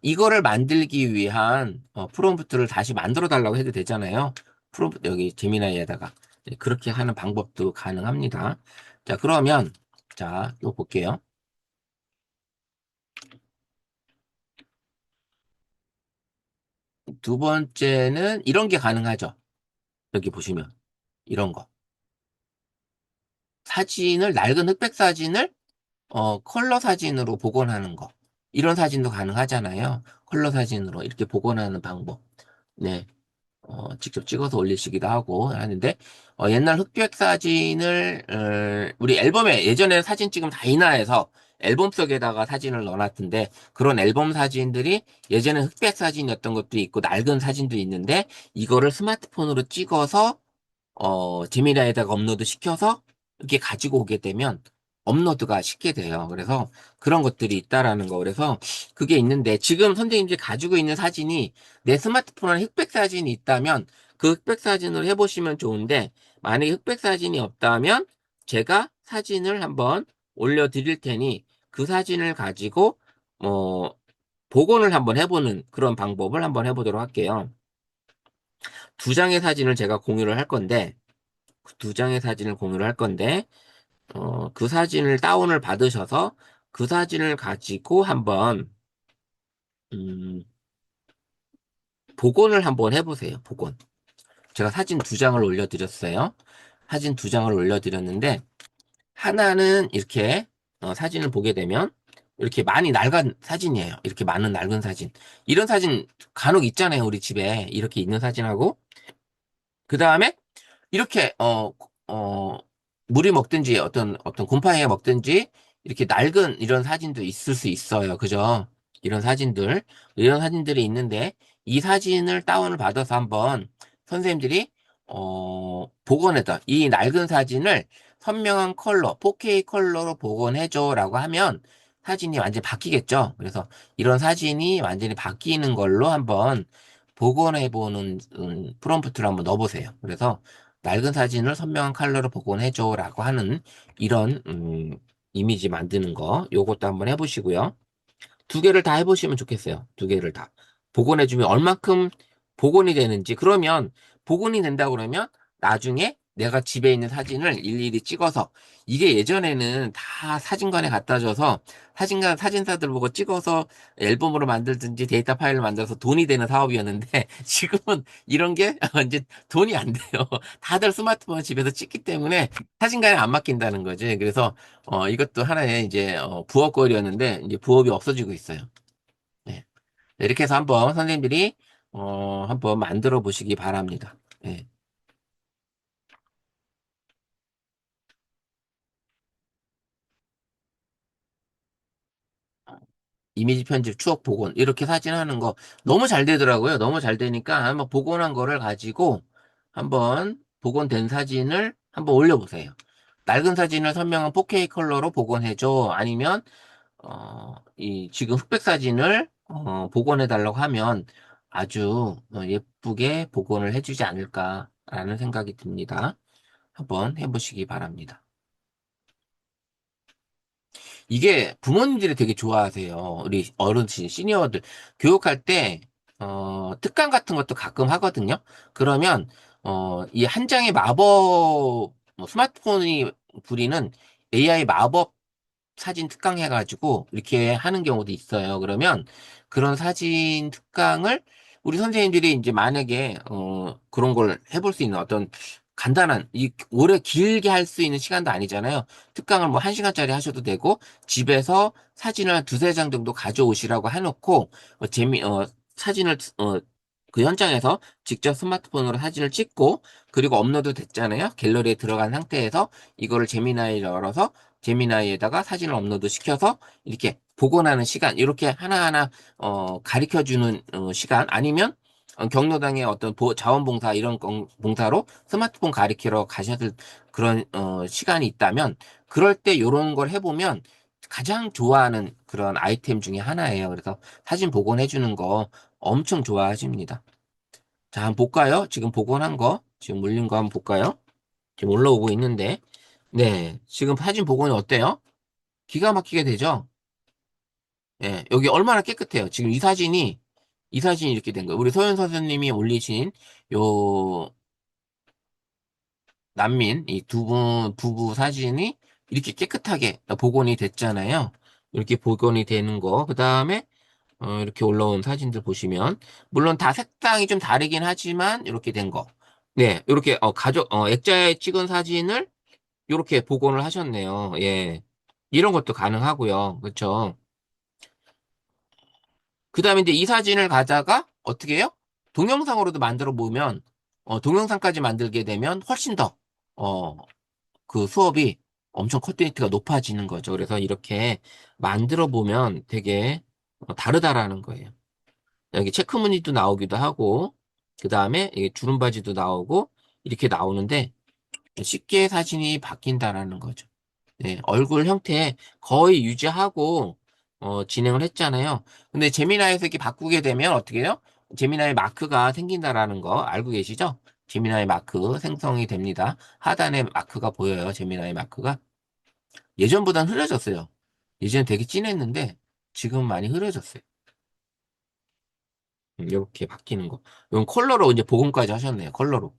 이거를 만들기 위한 프롬프트를 다시 만들어 달라고 해도 되잖아요. 프롬프트 여기 제미나이에다가 네, 그렇게 하는 방법도 가능합니다. 자, 그러면 자, 또 볼게요. 두 번째는 이런 게 가능하죠. 여기 보시면 이런 거. 사진을 낡은 흑백 사진을 컬러 사진으로 복원하는 거. 이런 사진도 가능하잖아요. 컬러 사진으로 이렇게 복원하는 방법. 네. 직접 찍어서 올리시기도 하고 하는데, 옛날 흑백 사진을, 우리 앨범에 예전에 사진 찍으면 다이나에서 앨범 속에다가 사진을 넣어놨던데, 그런 앨범 사진들이 예전에 흑백 사진이었던 것도 있고, 낡은 사진도 있는데, 이거를 스마트폰으로 찍어서 재미라에다가 업로드 시켜서 이렇게 가지고 오게 되면 업로드가 쉽게 돼요. 그래서 그런 것들이 있다라는 거. 그래서 그게 있는데 지금 선생님들이 가지고 있는 사진이 내 스마트폰 안에 흑백 사진이 있다면 그 흑백 사진으로 해보시면 좋은데 만약에 흑백 사진이 없다면 제가 사진을 한번 올려드릴 테니 그 사진을 가지고 복원을 한번 해보는 그런 방법을 한번 해보도록 할게요. 두 장의 사진을 제가 공유를 할 건데 그두 장의 사진을 공유를 할 건데, 그 사진을 다운을 받으셔서 그 사진을 가지고 한번, 음, 복원을 한번 해보세요. 복원. 제가 사진 두 장을 올려드렸어요. 사진 두 장을 올려드렸는데, 하나는 이렇게, 사진을 보게 되면, 이렇게 많이 낡은 사진이에요. 이렇게 많은 낡은 사진. 이런 사진 간혹 있잖아요. 우리 집에. 이렇게 있는 사진하고. 그 다음에 이렇게 물이 먹든지 어떤 곰팡이가 먹든지 이렇게 낡은 이런 사진도 있을 수 있어요. 그죠? 이런 사진들이 있는데 이 사진을 다운을 받아서 한번 선생님들이 복원해서 이 낡은 사진을 선명한 컬러, 4K 컬러로 복원해줘라고 하면 사진이 완전히 바뀌겠죠. 그래서 이런 사진이 완전히 바뀌는 걸로 한번 복원해보는 프롬프트를 한번 넣어보세요. 그래서 낡은 사진을 선명한 컬러로 복원해줘라고 하는 이런 이미지 만드는 거 요것도 한번 해보시고요. 두 개를 다 해보시면 좋겠어요. 두 개를 다. 복원해주면 얼만큼 복원이 되는지. 그러면 복원이 된다 그러면 나중에 내가 집에 있는 사진을 일일이 찍어서 이게 예전에는 다 사진관에 갖다 줘서 사진관 사진사들 보고 찍어서 앨범으로 만들든지 데이터 파일을 만들어서 돈이 되는 사업이었는데 지금은 이런 게 이제 돈이 안 돼요. 다들 스마트폰 집에서 찍기 때문에 사진관에 안 맡긴다는 거지. 그래서 이것도 하나의 이제 부업거리였는데 이제 부업이 없어지고 있어요. 네. 네, 이렇게 해서 한번 선생님들이 한번 만들어 보시기 바랍니다. 네. 이미지 편집, 추억 복원 이렇게 사진 하는 거 너무 잘 되더라고요. 너무 잘 되니까 한번 복원한 거를 가지고 한번 복원된 사진을 한번 올려보세요. 낡은 사진을 선명한 4K 컬러로 복원해줘. 아니면 이 지금 흑백 사진을 복원해 달라고 하면 아주 예쁘게 복원을 해주지 않을까라는 생각이 듭니다. 한번 해보시기 바랍니다. 이게 부모님들이 되게 좋아하세요. 우리 어르신, 시니어들 교육할 때 특강 같은 것도 가끔 하거든요. 그러면 이 한 장의 마법 스마트폰이 부리는 AI 마법 사진 특강 해가지고 이렇게 하는 경우도 있어요. 그러면 그런 사진 특강을 우리 선생님들이 이제 만약에 그런 걸 해볼 수 있는 어떤 간단한 이 오래 길게 할 수 있는 시간도 아니잖아요. 특강을 뭐 1시간짜리 하셔도 되고 집에서 사진을 한 두세 장 정도 가져오시라고 해놓고 사진을 그 현장에서 직접 스마트폰으로 사진을 찍고 그리고 업로드 됐잖아요. 갤러리에 들어간 상태에서 이거를 제미나이를 열어서 제미나이에다가 사진을 업로드 시켜서 이렇게 복원하는 시간, 이렇게 하나하나 가르쳐주는 시간, 아니면 경로당의 어떤 자원봉사 이런 봉사로 스마트폰 가르치러 가셔도 그런 시간이 있다면 그럴 때 이런 걸 해보면 가장 좋아하는 그런 아이템 중에 하나예요. 그래서 사진 복원해주는 거 엄청 좋아하십니다. 자, 한번 볼까요? 지금 복원한 거, 지금 물린 거 한번 볼까요? 지금 올라오고 있는데, 네, 지금 사진 복원이 어때요? 기가 막히게 되죠? 예, 여기 얼마나 깨끗해요. 지금 이 사진이 이렇게 된 거예요. 우리 소연 선생님이 올리신 요 난민, 이 두 분, 부부 사진이 이렇게 깨끗하게 복원이 됐잖아요. 이렇게 복원이 되는 거. 그 다음에, 이렇게 올라온 사진들 보시면, 물론 다 색상이 좀 다르긴 하지만, 이렇게 된 거. 네, 이렇게, 액자에 찍은 사진을 이렇게 복원을 하셨네요. 예. 이런 것도 가능하고요. 그렇죠? 그 다음에 이제 이 사진을 가다가 어떻게 해요? 동영상으로도 만들어 보면, 동영상까지 만들게 되면 훨씬 더, 어, 그 수업이 엄청 퀄리티가 높아지는 거죠. 그래서 이렇게 만들어 보면 되게 다르다라는 거예요. 여기 체크무늬도 나오기도 하고, 그 다음에 이게 주름바지도 나오고, 이렇게 나오는데 쉽게 사진이 바뀐다라는 거죠. 네, 얼굴 형태 거의 유지하고 진행을 했잖아요. 근데 제미나이에서 이렇게 바꾸게 되면 어떻게 해요? 제미나이 마크가 생긴다라는 거 알고 계시죠? 제미나이 마크 생성이 됩니다. 하단에 마크가 보여요. 제미나이 마크가. 예전보단 흐려졌어요. 예전에 되게 진했는데 지금 많이 흐려졌어요. 이렇게 바뀌는 거. 이건 컬러로 이제 복원까지 하셨네요. 컬러로.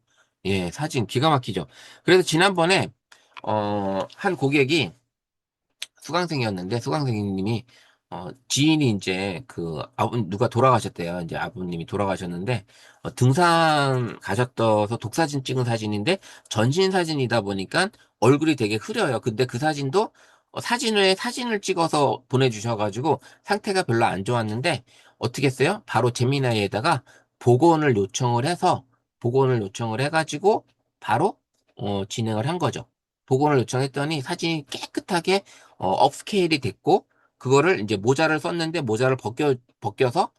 예, 사진 기가 막히죠. 그래서 지난번에 한 고객이 수강생이었는데 수강생님이 지인이 이제 그 아버 누가 돌아가셨대요. 이제 아버님이 돌아가셨는데 등산 가셨어서 독사진 찍은 사진인데 전신 사진이다 보니까 얼굴이 되게 흐려요. 근데 그 사진도 사진을 찍어서 보내주셔가지고 상태가 별로 안 좋았는데 어떻게 했어요? 바로 제미나이에다가 복원을 요청을 해서 복원을 요청을 해가지고 바로 진행을 한 거죠. 복원을 요청했더니 사진이 깨끗하게 업스케일이 됐고, 그거를 이제 모자를 썼는데, 모자를 벗겨서,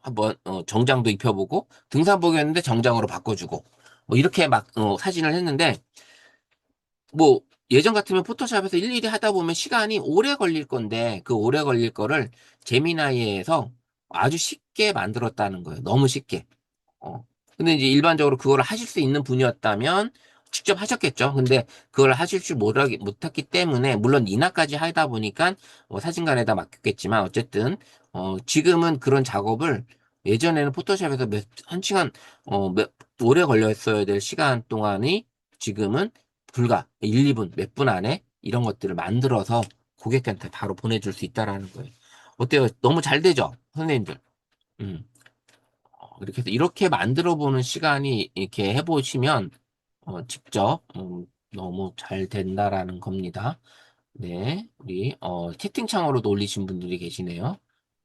한번, 정장도 입혀보고, 등산복이었는데 정장으로 바꿔주고, 뭐, 이렇게 막, 사진을 했는데, 뭐, 예전 같으면 포토샵에서 일일이 하다 보면 시간이 오래 걸릴 건데, 그 오래 걸릴 거를 제미나이에서 아주 쉽게 만들었다는 거예요. 너무 쉽게. 어. 근데 이제 일반적으로 그걸 하실 수 있는 분이었다면 직접 하셨겠죠. 근데 그걸 하실 줄 못했기 때문에, 물론 인화까지 하다 보니까 사진관에다 맡겼겠지만, 어쨌든, 지금은 그런 작업을 예전에는 포토샵에서 한 시간, 오래 걸렸어야 될 시간 동안이 지금은 불과 1, 2분, 몇 분 안에 이런 것들을 만들어서 고객한테 바로 보내줄 수 있다라는 거예요. 어때요? 너무 잘 되죠? 선생님들. 음. 이렇게 해서 이렇게 만들어 보는 시간이 이렇게 해보시면 직접 너무 잘 된다라는 겁니다. 네, 우리 채팅창으로도 올리신 분들이 계시네요.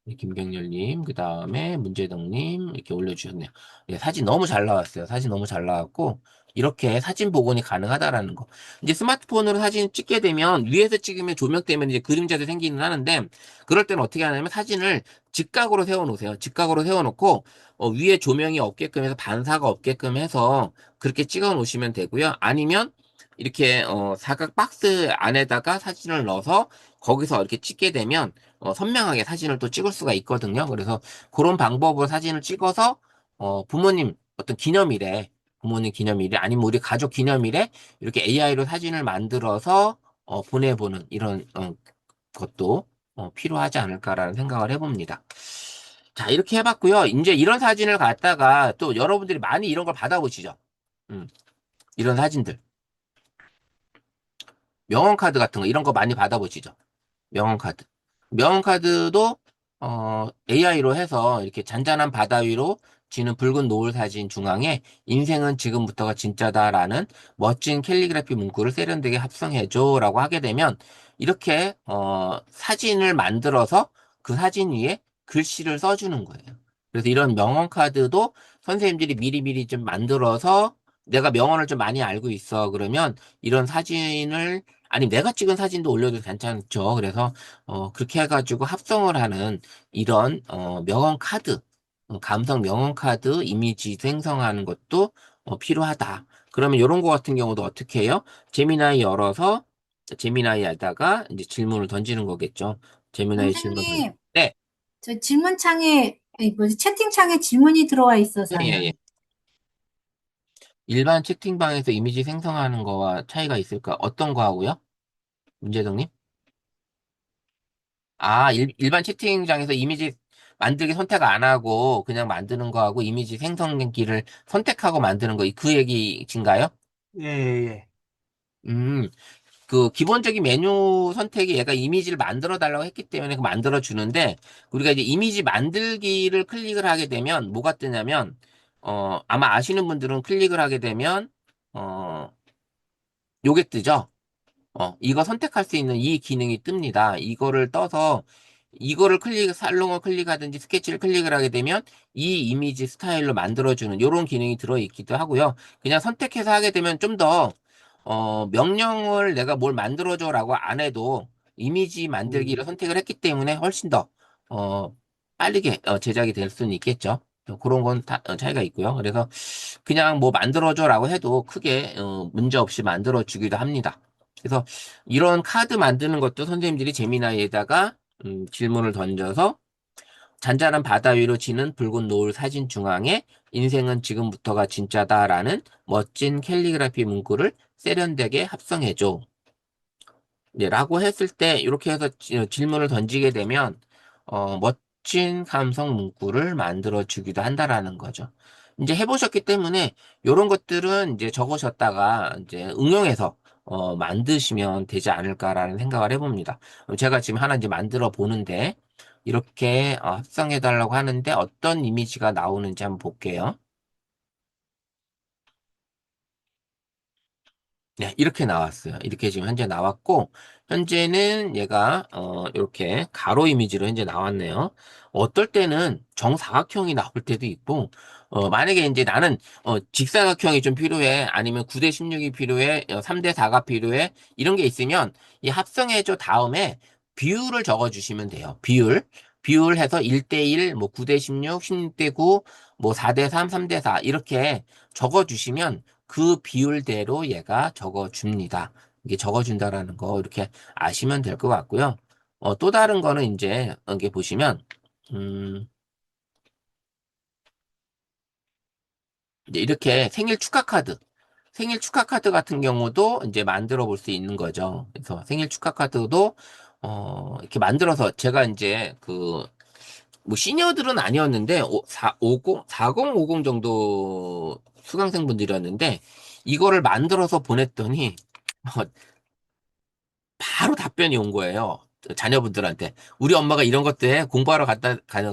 네, 김병렬님, 그 다음에 문재덕님 이렇게 올려주셨네요. 네, 사진 너무 잘 나왔어요. 사진 너무 잘 나왔고 이렇게 사진 복원이 가능하다라는 거. 이제 스마트폰으로 사진 찍게 되면 위에서 찍으면 조명 때문에 이제 그림자도 생기는 하는데 그럴 때는 어떻게 하냐면 사진을 직각으로 세워놓으세요. 직각으로 세워놓고 위에 조명이 없게끔 해서 반사가 없게끔 해서 그렇게 찍어 놓으시면 되고요. 아니면 이렇게 사각 박스 안에다가 사진을 넣어서 거기서 이렇게 찍게 되면 선명하게 사진을 또 찍을 수가 있거든요. 그래서 그런 방법으로 사진을 찍어서 부모님 어떤 기념일에 부모님 기념일에 아니면 우리 가족 기념일에 이렇게 AI로 사진을 만들어서 보내보는 이런 것도 필요하지 않을까라는 생각을 해봅니다. 자, 이렇게 해봤고요. 이제 이런 사진을 갖다가 또 여러분들이 많이 이런 걸 받아보시죠. 음, 이런 사진들. 명언 카드 같은 거 이런 거 많이 받아보시죠. 명언카드. 명언카드도 AI로 해서 이렇게 잔잔한 바다 위로 지는 붉은 노을 사진 중앙에 인생은 지금부터가 진짜다라는 멋진 캘리그라피 문구를 세련되게 합성해줘라고 하게 되면 이렇게 사진을 만들어서 그 사진 위에 글씨를 써주는 거예요. 그래서 이런 명언카드도 선생님들이 미리미리 좀 만들어서 내가 명언을 좀 많이 알고 있어. 그러면 이런 사진을 아니, 내가 찍은 사진도 올려도 괜찮죠. 그래서, 그렇게 해가지고 합성을 하는 이런, 명언 카드, 감성 명언 카드 이미지 생성하는 것도 필요하다. 그러면 이런 거 같은 경우도 어떻게 해요? 제미나이 열어서, 제미나이에다가 이제 질문을 던지는 거겠죠. 제미나이 질문 던 선생님, 네, 저 질문창에, 아니, 뭐지, 채팅창에 질문이 들어와 예, 예, 있어서요. 예. 일반 채팅방에서 이미지 생성하는 거와 차이가 있을까? 어떤 거 하고요? 문제동님? 아, 일반 채팅장에서 이미지 만들기 선택 안 하고 그냥 만드는 거하고 이미지 생성기를 선택하고 만드는 거, 그 얘기신가요? 예, 예, 예. 음, 그 기본적인 메뉴 선택이 얘가 이미지를 만들어 달라고 했기 때문에 그 만들어 주는데 우리가 이제 이미지 만들기를 클릭을 하게 되면 뭐가 뜨냐면 아마 아시는 분들은 클릭을 하게 되면 어, 요게 뜨죠? 이거 선택할 수 있는 이 기능이 뜹니다. 이거를 떠서 이거를 살롱을 클릭하든지 스케치를 클릭을 하게 되면 이 이미지 스타일로 만들어주는 이런 기능이 들어있기도 하고요. 그냥 선택해서 하게 되면 좀 더, 명령을 내가 뭘 만들어줘라고 안 해도 이미지 만들기를 선택을 했기 때문에 훨씬 더, 어, 빠르게 제작이 될 수는 있겠죠. 그런 건 차이가 있고요. 그래서 그냥 뭐 만들어줘라고 해도 크게 문제 없이 만들어주기도 합니다. 그래서 이런 카드 만드는 것도 선생님들이 재미나이에다가 질문을 던져서 잔잔한 바다 위로 지는 붉은 노을 사진 중앙에 인생은 지금부터가 진짜다라는 멋진 캘리그라피 문구를 세련되게 합성해줘. 네, 라고 했을 때 이렇게 해서 질문을 던지게 되면 멋진 감성 문구를 만들어 주기도 한다라는 거죠. 이제 해보셨기 때문에 이런 것들은 이제 적으셨다가 이제 응용해서 만드시면 되지 않을까라는 생각을 해봅니다. 제가 지금 하나 이제 만들어 보는데 이렇게 합성해 달라고 하는데 어떤 이미지가 나오는지 한번 볼게요. 네, 이렇게 나왔어요. 이렇게 지금 현재 나왔고, 현재는 얘가, 이렇게 가로 이미지로 현재 나왔네요. 어떨 때는 정사각형이 나올 때도 있고, 만약에 이제 나는, 직사각형이 좀 필요해, 아니면 9대 16이 필요해, 3대 4가 필요해, 이런 게 있으면, 이 합성해줘 다음에 비율을 적어주시면 돼요. 비율 해서 1대 1, 뭐 9대 16, 16대 9, 뭐 4대 3, 3대 4, 이렇게 적어주시면, 그 비율대로 얘가 적어줍니다. 이게 적어준다라는 거 이렇게 아시면 될 것 같고요. 또 다른 거는 이제 여기 보시면 음, 이제 이렇게 생일 축하 카드 같은 경우도 이제 만들어 볼 수 있는 거죠. 그래서 생일 축하 카드도 이렇게 만들어서 제가 이제 그 뭐 시니어들은 아니었는데 4050 정도 수강생분들이었는데 이거를 만들어서 보냈더니 바로 답변이 온 거예요. 자녀분들한테. 우리 엄마가 이런 것도 해. 공부하러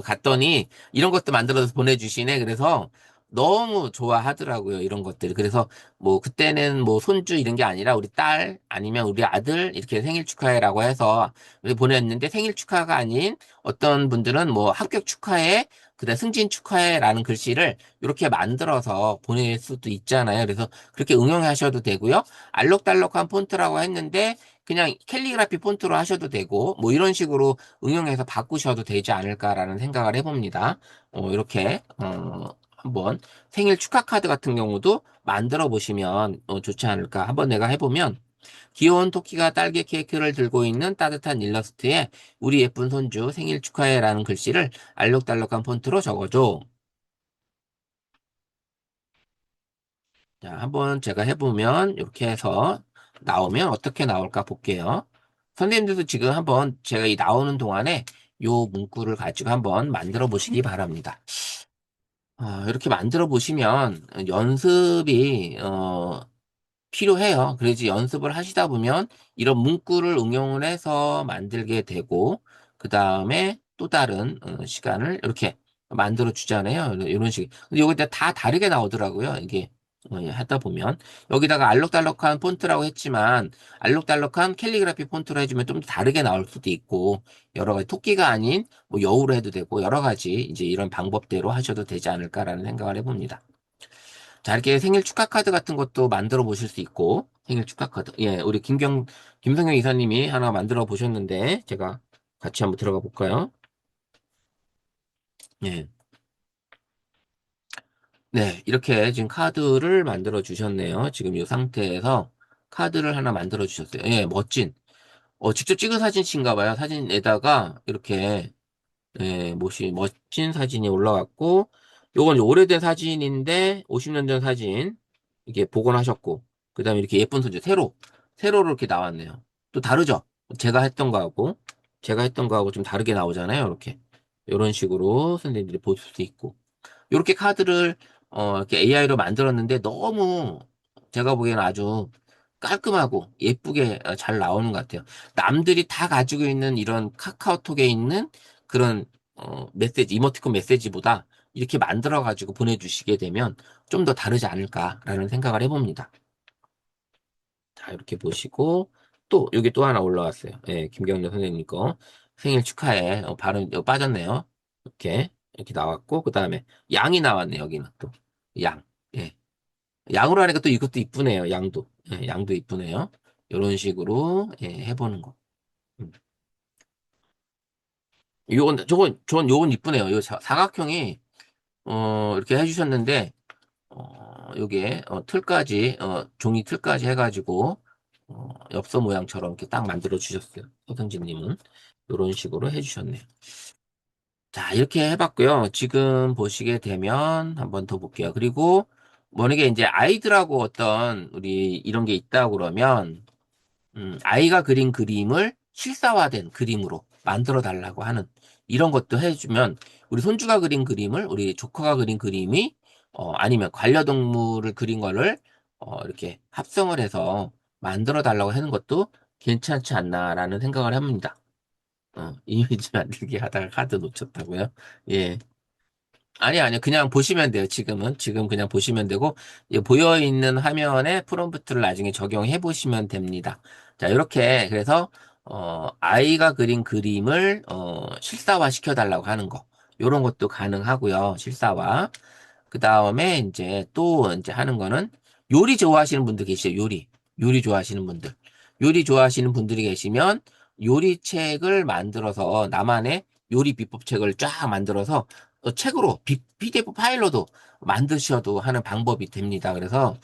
갔더니 이런 것도 만들어서 보내주시네. 그래서 너무 좋아하더라고요. 이런 것들. 그래서 뭐 그때는 뭐 손주 이런 게 아니라 우리 딸 아니면 우리 아들 이렇게 생일 축하해라고 해서 우리 보냈는데 생일 축하가 아닌 어떤 분들은 뭐 합격 축하해. 그다음 승진 축하해라는 글씨를 이렇게 만들어서 보낼 수도 있잖아요. 그래서 그렇게 응용하셔도 되고요. 알록달록한 폰트라고 했는데 그냥 캘리그라피 폰트로 하셔도 되고, 뭐 이런 식으로 응용해서 바꾸셔도 되지 않을까라는 생각을 해봅니다. 이렇게, 한번 생일 축하 카드 같은 경우도 만들어 보시면 좋지 않을까. 한번 내가 해보면, 귀여운 토끼가 딸기 케이크를 들고 있는 따뜻한 일러스트에 우리 예쁜 손주 생일 축하해라는 글씨를 알록달록한 폰트로 적어줘. 자, 한번 제가 해보면 이렇게 해서 나오면 어떻게 나올까 볼게요. 선생님들도 지금 한번 제가 이 나오는 동안에 요 문구를 가지고 한번 만들어 보시기 바랍니다. 이렇게 만들어 보시면 연습이 필요해요. 그래서 연습을 하시다 보면 이런 문구를 응용을 해서 만들게 되고, 그 다음에 또 다른 시간을 이렇게 만들어 주잖아요. 이런 식. 근데 여기 다 다르게 나오더라고요. 이게 하다 보면. 여기다가 알록달록한 폰트라고 했지만, 알록달록한 캘리그라피 폰트로 해주면 좀 더 다르게 나올 수도 있고, 여러 가지 토끼가 아닌 뭐 여우로 해도 되고, 여러 가지 이제 이런 방법대로 하셔도 되지 않을까라는 생각을 해봅니다. 자, 이렇게 생일 축하 카드 같은 것도 만들어 보실 수 있고, 생일 축하 카드. 예, 우리 김성경 이사님이 하나 만들어 보셨는데, 제가 같이 한번 들어가 볼까요? 예. 네, 이렇게 지금 카드를 만들어 주셨네요. 지금 이 상태에서 카드를 하나 만들어 주셨어요. 예, 멋진. 직접 찍은 사진인가 봐요. 사진에다가 이렇게 예, 멋진 사진이 올라왔고, 요건 이제 오래된 사진인데, 50년 전 사진, 이게 복원하셨고, 그 다음에 이렇게 예쁜 소재, 세로로 이렇게 나왔네요. 또 다르죠? 제가 했던 거하고, 제가 했던 거하고 좀 다르게 나오잖아요, 이렇게. 이런 식으로 선생님들이 보실 수 있고. 이렇게 카드를, 이렇게 AI로 만들었는데, 너무 제가 보기에는 아주 깔끔하고 예쁘게 잘 나오는 것 같아요. 남들이 다 가지고 있는 이런 카카오톡에 있는 그런 메시지, 이모티콘 메시지보다 이렇게 만들어가지고 보내주시게 되면 좀 더 다르지 않을까라는 생각을 해봅니다. 자, 이렇게 보시고 또 여기 또 하나 올라왔어요. 예, 김경래 선생님 거 생일 축하해. 발음 빠졌네요. 이렇게 나왔고 그 다음에 양이 나왔네 여기는 또 양. 예. 양으로 하니까 또 이것도 이쁘네요. 양도. 예, 양도 이쁘네요. 이런 식으로 예, 해보는 거. 음. 저건 요건 이쁘네요. 요 사각형이 이렇게 해주셨는데 요게 틀까지 종이 틀까지 해가지고 엽서 모양처럼 이렇게 딱 만들어 주셨어요. 서성진님은 이런 식으로 해주셨네요. 자, 이렇게 해봤고요. 지금 보시게 되면 한번 더 볼게요. 그리고 만약에 이제 아이들하고 어떤 우리 이런 게 있다 그러면 아이가 그린 그림을 실사화된 그림으로 만들어 달라고 하는 이런 것도 해주면 우리 손주가 그린 그림을 우리 조카가 그린 그림이 아니면 반려동물을 그린 거를 이렇게 합성을 해서 만들어 달라고 하는 것도 괜찮지 않나라는 생각을 합니다. 이미지 만들기 하다가 카드 놓쳤다고요? 예. 아니, 그냥 보시면 돼요, 지금은. 지금 그냥 보시면 되고, 보여있는 화면에 프롬프트를 나중에 적용해 보시면 됩니다. 자, 이렇게, 그래서, 아이가 그린 그림을, 실사화 시켜달라고 하는 거. 요런 것도 가능하고요, 실사화. 그 다음에 이제 또 이제 하는 거는 요리 좋아하시는 분들 계시죠? 요리 좋아하시는 분들. 요리 좋아하시는 분들이 계시면 요리책을 만들어서 나만의 요리 비법책을 쫙 만들어서 책으로 PDF 파일로도 만드셔도 하는 방법이 됩니다. 그래서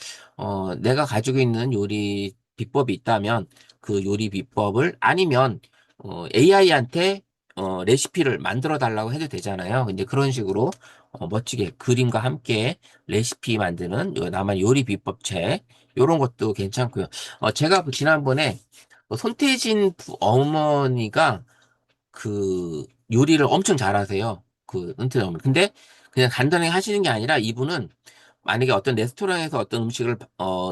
내가 가지고 있는 요리 비법이 있다면 그 요리 비법을 아니면 AI한테 레시피를 만들어 달라고 해도 되잖아요. 근데 그런 식으로 멋지게 그림과 함께 레시피 만드는 나만 요리 비법책 이런 것도 괜찮고요. 제가 그 지난번에 손태진 어머니가 그 요리를 엄청 잘하세요. 그 은퇴 어머니. 근데 그냥 간단하게 하시는 게 아니라 이분은 만약에 어떤 레스토랑에서 어떤 음식을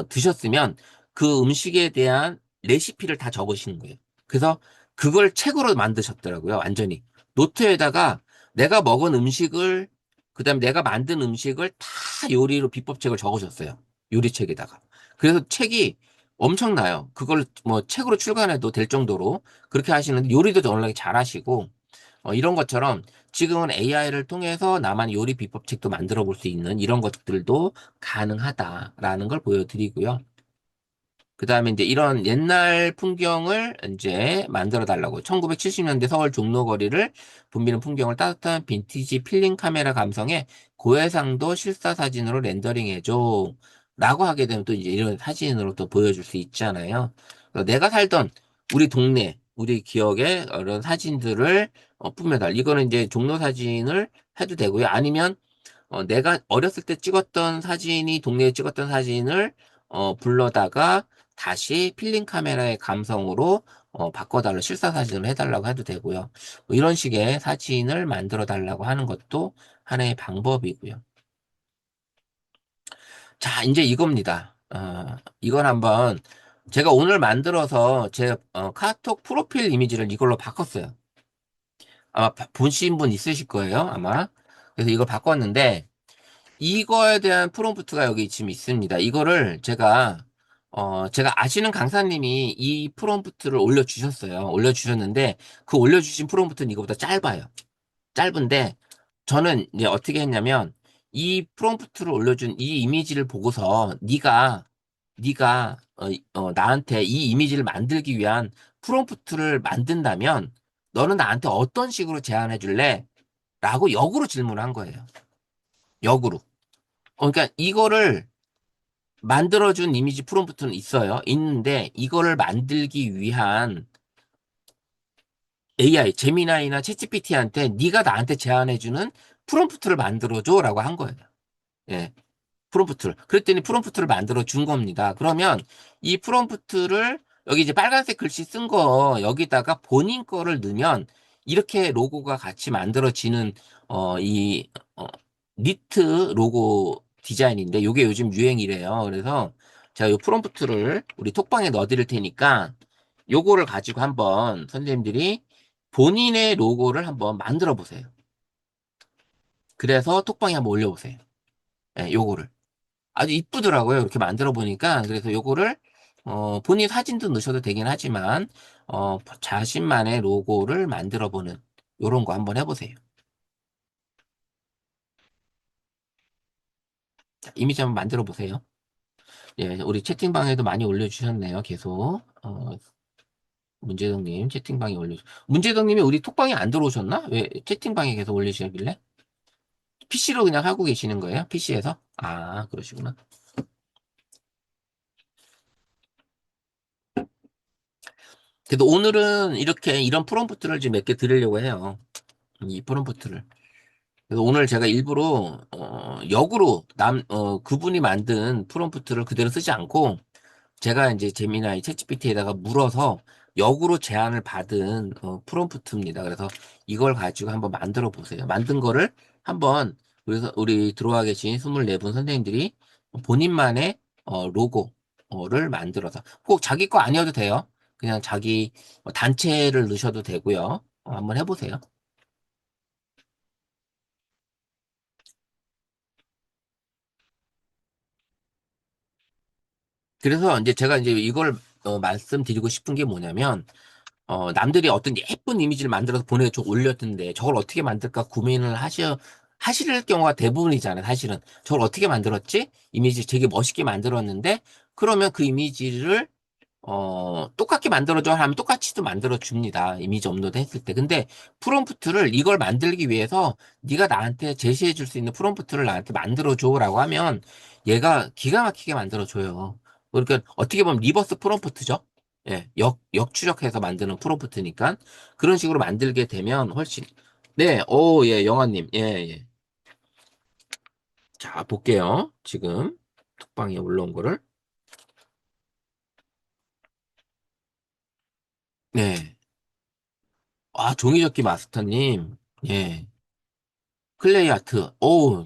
드셨으면 그 음식에 대한 레시피를 다 적으시는 거예요. 그래서 그걸 책으로 만드셨더라고요. 완전히. 노트에다가 내가 먹은 음식을 그다음에 내가 만든 음식을 다 요리로 비법책을 적으셨어요. 요리책에다가. 그래서 책이 엄청나요. 그걸 뭐 책으로 출간해도 될 정도로 그렇게 하시는데 요리도 워낙에 잘하시고 이런 것처럼 지금은 AI를 통해서 나만 요리 비법책도 만들어 볼 수 있는 이런 것들도 가능하다라는 걸 보여드리고요. 그 다음에 이제 이런 옛날 풍경을 이제 만들어 달라고. 1970년대 서울 종로거리를 붐비는 풍경을 따뜻한 빈티지 필름 카메라 감성의 고해상도 실사 사진으로 렌더링해줘. 라고 하게 되면 또 이제 이런 사진으로 또 보여줄 수 있잖아요. 그래서 내가 살던 우리 동네, 우리 기억의 이런 사진들을 뿌며달. 이거는 이제 종로 사진을 해도 되고요. 아니면 내가 어렸을 때 찍었던 사진이 동네에 찍었던 사진을 불러다가 다시 필름 카메라의 감성으로 바꿔달라 실사 사진을 해달라고 해도 되고요. 뭐 이런 식의 사진을 만들어 달라고 하는 것도 하나의 방법이고요. 자, 이제 이겁니다. 이건 한번 제가 오늘 만들어서 제 카톡 프로필 이미지를 이걸로 바꿨어요. 아마 보신 분 있으실 거예요, 아마. 그래서 이걸 바꿨는데 이거에 대한 프롬프트가 여기 지금 있습니다. 이거를 제가 아시는 강사님이 이 프롬프트를 올려주셨어요. 올려주셨는데 그 올려주신 프롬프트는 이거보다 짧아요. 짧은데 저는 이제 어떻게 했냐면 이 프롬프트를 올려준 이 이미지를 보고서 네가 나한테 이 이미지를 만들기 위한 프롬프트를 만든다면 너는 나한테 어떤 식으로 제안해 줄래? 라고 역으로 질문을 한 거예요. 역으로. 그러니까 이거를 만들어준 이미지 프롬프트는 있어요. 있는데 이거를 만들기 위한 AI, 제미나이나 챗GPT한테 네가 나한테 제안해주는 프롬프트를 만들어줘라고 한 거예요. 예. 프롬프트를. 그랬더니 프롬프트를 만들어 준 겁니다. 그러면 이 프롬프트를 여기 이제 빨간색 글씨 쓴 거 여기다가 본인 거를 넣으면 이렇게 로고가 같이 만들어지는 이 니트 로고 디자인인데 이게 요즘 유행이래요. 그래서 제가 이 프롬프트를 우리 톡방에 넣어 드릴 테니까 요거를 가지고 한번 선생님들이 본인의 로고를 한번 만들어 보세요. 그래서 톡방에 한번 올려보세요. 예, 요거를. 아주 이쁘더라고요. 이렇게 만들어 보니까. 그래서 요거를, 본인 사진도 넣으셔도 되긴 하지만, 자신만의 로고를 만들어 보는, 요런 거 한번 해보세요. 자, 이미지 한번 만들어 보세요. 예, 우리 채팅방에도 많이 올려주셨네요. 계속. 문재덕님, 채팅방에 문재덕님이 우리 톡방에 안 들어오셨나? 왜 채팅방에 계속 올리시길래? PC로 그냥 하고 계시는 거예요? PC에서? 아, 그러시구나. 그래도 오늘은 이렇게 이런 프롬프트를 지금 몇 개 드리려고 해요. 이 프롬프트를. 그래서 오늘 제가 일부러 역으로 그분이 만든 프롬프트를 그대로 쓰지 않고 제가 이제 제미나이 챗GPT에다가 물어서 역으로 제안을 받은 프롬프트입니다. 그래서 이걸 가지고 한번 만들어 보세요. 만든 거를 한번 그래서 우리 들어와 계신 24분 선생님들이 본인만의 로고를 만들어서 꼭 자기 거 아니어도 돼요. 그냥 자기 단체를 넣으셔도 되고요. 한번 해보세요. 그래서 이제 제가 이제 이걸 말씀드리고 싶은 게 뭐냐면 남들이 어떤 예쁜 이미지를 만들어서 보내줘 올렸던데 저걸 어떻게 만들까 고민을 하실 경우가 대부분이잖아요. 사실은 저걸 어떻게 만들었지? 이미지 되게 멋있게 만들었는데 그러면 그 이미지를 똑같게 만들어줘 하면 똑같이도 만들어 줍니다. 이미지 업로드 했을 때. 근데 프롬프트를 이걸 만들기 위해서 네가 나한테 제시해 줄 수 있는 프롬프트를 나한테 만들어 줘라고 하면 얘가 기가 막히게 만들어 줘요. 그러니까 어떻게 보면 리버스 프롬프트죠. 예, 역추적해서 만드는 프롬프트니까 그런 식으로 만들게 되면 훨씬 네, 오, 예, 영화님, 예, 예. 자, 볼게요. 지금 톡방에 올라온 거를. 네. 아, 종이접기 마스터님. 예. 클레이 아트. 오,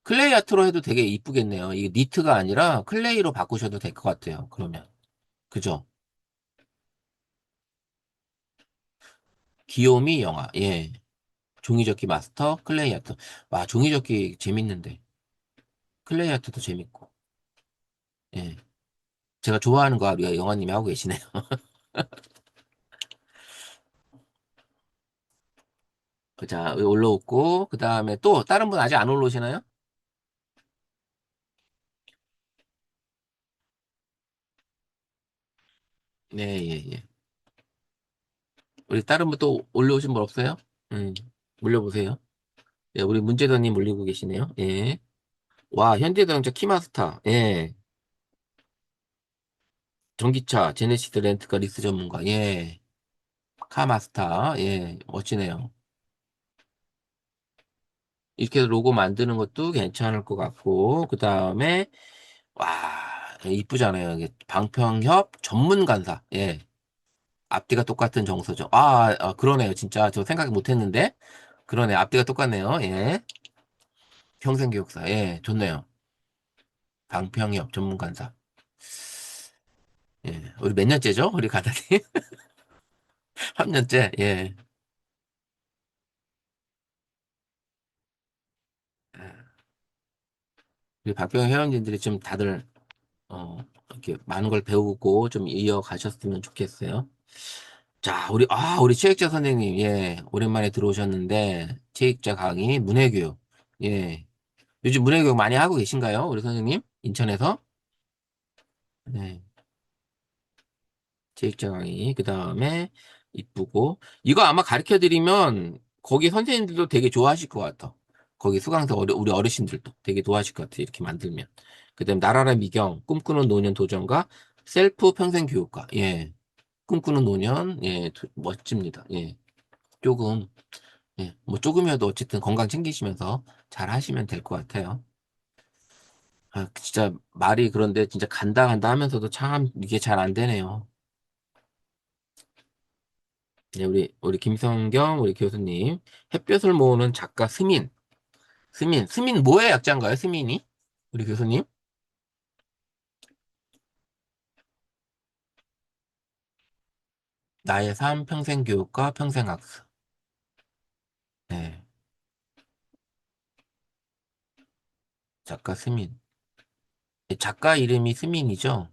클레이 아트로 해도 되게 이쁘겠네요. 이게 니트가 아니라 클레이로 바꾸셔도 될 것 같아요. 그러면. 그죠? 귀요미 영화. 예. 종이접기 마스터, 클레이 아트. 와, 종이접기 재밌는데. 클레이 아트도 재밌고. 예. 제가 좋아하는 거 영화님이 하고 계시네요. 자, 여기 올라오고, 그 다음에 또 다른 분 아직 안 올라오시나요? 네, 예, 예. 우리 다른 분 또 올라오신 분 없어요? 올려보세요. 예, 우리 문재던님 올리고 계시네요. 예. 와, 현대자동차 키마스터. 예. 전기차, 제네시스 렌트카 리스 전문가. 예. 카마스터. 예. 멋지네요. 이렇게 로고 만드는 것도 괜찮을 것 같고, 그 다음에, 와, 이쁘잖아요. 이게 방평협 전문 간사. 예. 앞뒤가 똑같은 정서죠. 그러네요. 진짜. 저 생각 못 했는데. 그러네. 앞뒤가 똑같네요. 예. 평생교육사. 예. 좋네요. 방평역 전문간사. 예. 우리 몇 년째죠? 우리 가다님? 3년째? 예. 우리 박병 회원님들이 좀 다들, 어, 이렇게 많은 걸 배우고 좀 이어가셨으면 좋겠어요. 자, 우리 최익자 선생님, 예. 오랜만에 들어오셨는데, 최익자 강의, 문해교육. 예. 요즘 문해교육 많이 하고 계신가요? 우리 선생님? 인천에서? 네. 체육자 강의, 그 다음에 이쁘고, 이거 아마 가르쳐 드리면 거기 선생님들도 되게 좋아하실 것 같아. 거기 수강생 우리 어르신들도 되게 좋아하실 것 같아. 이렇게 만들면. 그 다음에 나라라 미경, 꿈꾸는 노년 도전과 셀프 평생 교육과, 예. 꿈꾸는 노년, 예, 멋집니다. 예. 조금, 예. 뭐 조금이라도 어쨌든 건강 챙기시면서 잘 하시면 될 것 같아요. 아, 진짜 말이 그런데 진짜 간다 간다 하면서도 참 이게 잘 안 되네요. 네, 우리 김성경, 우리 교수님. 햇볕을 모으는 작가 스민. 스민 뭐의 약자인가요, 스민이? 우리 교수님? 나의 삶, 평생교육과 평생학습. 네, 작가 스민. 작가 이름이 스민이죠?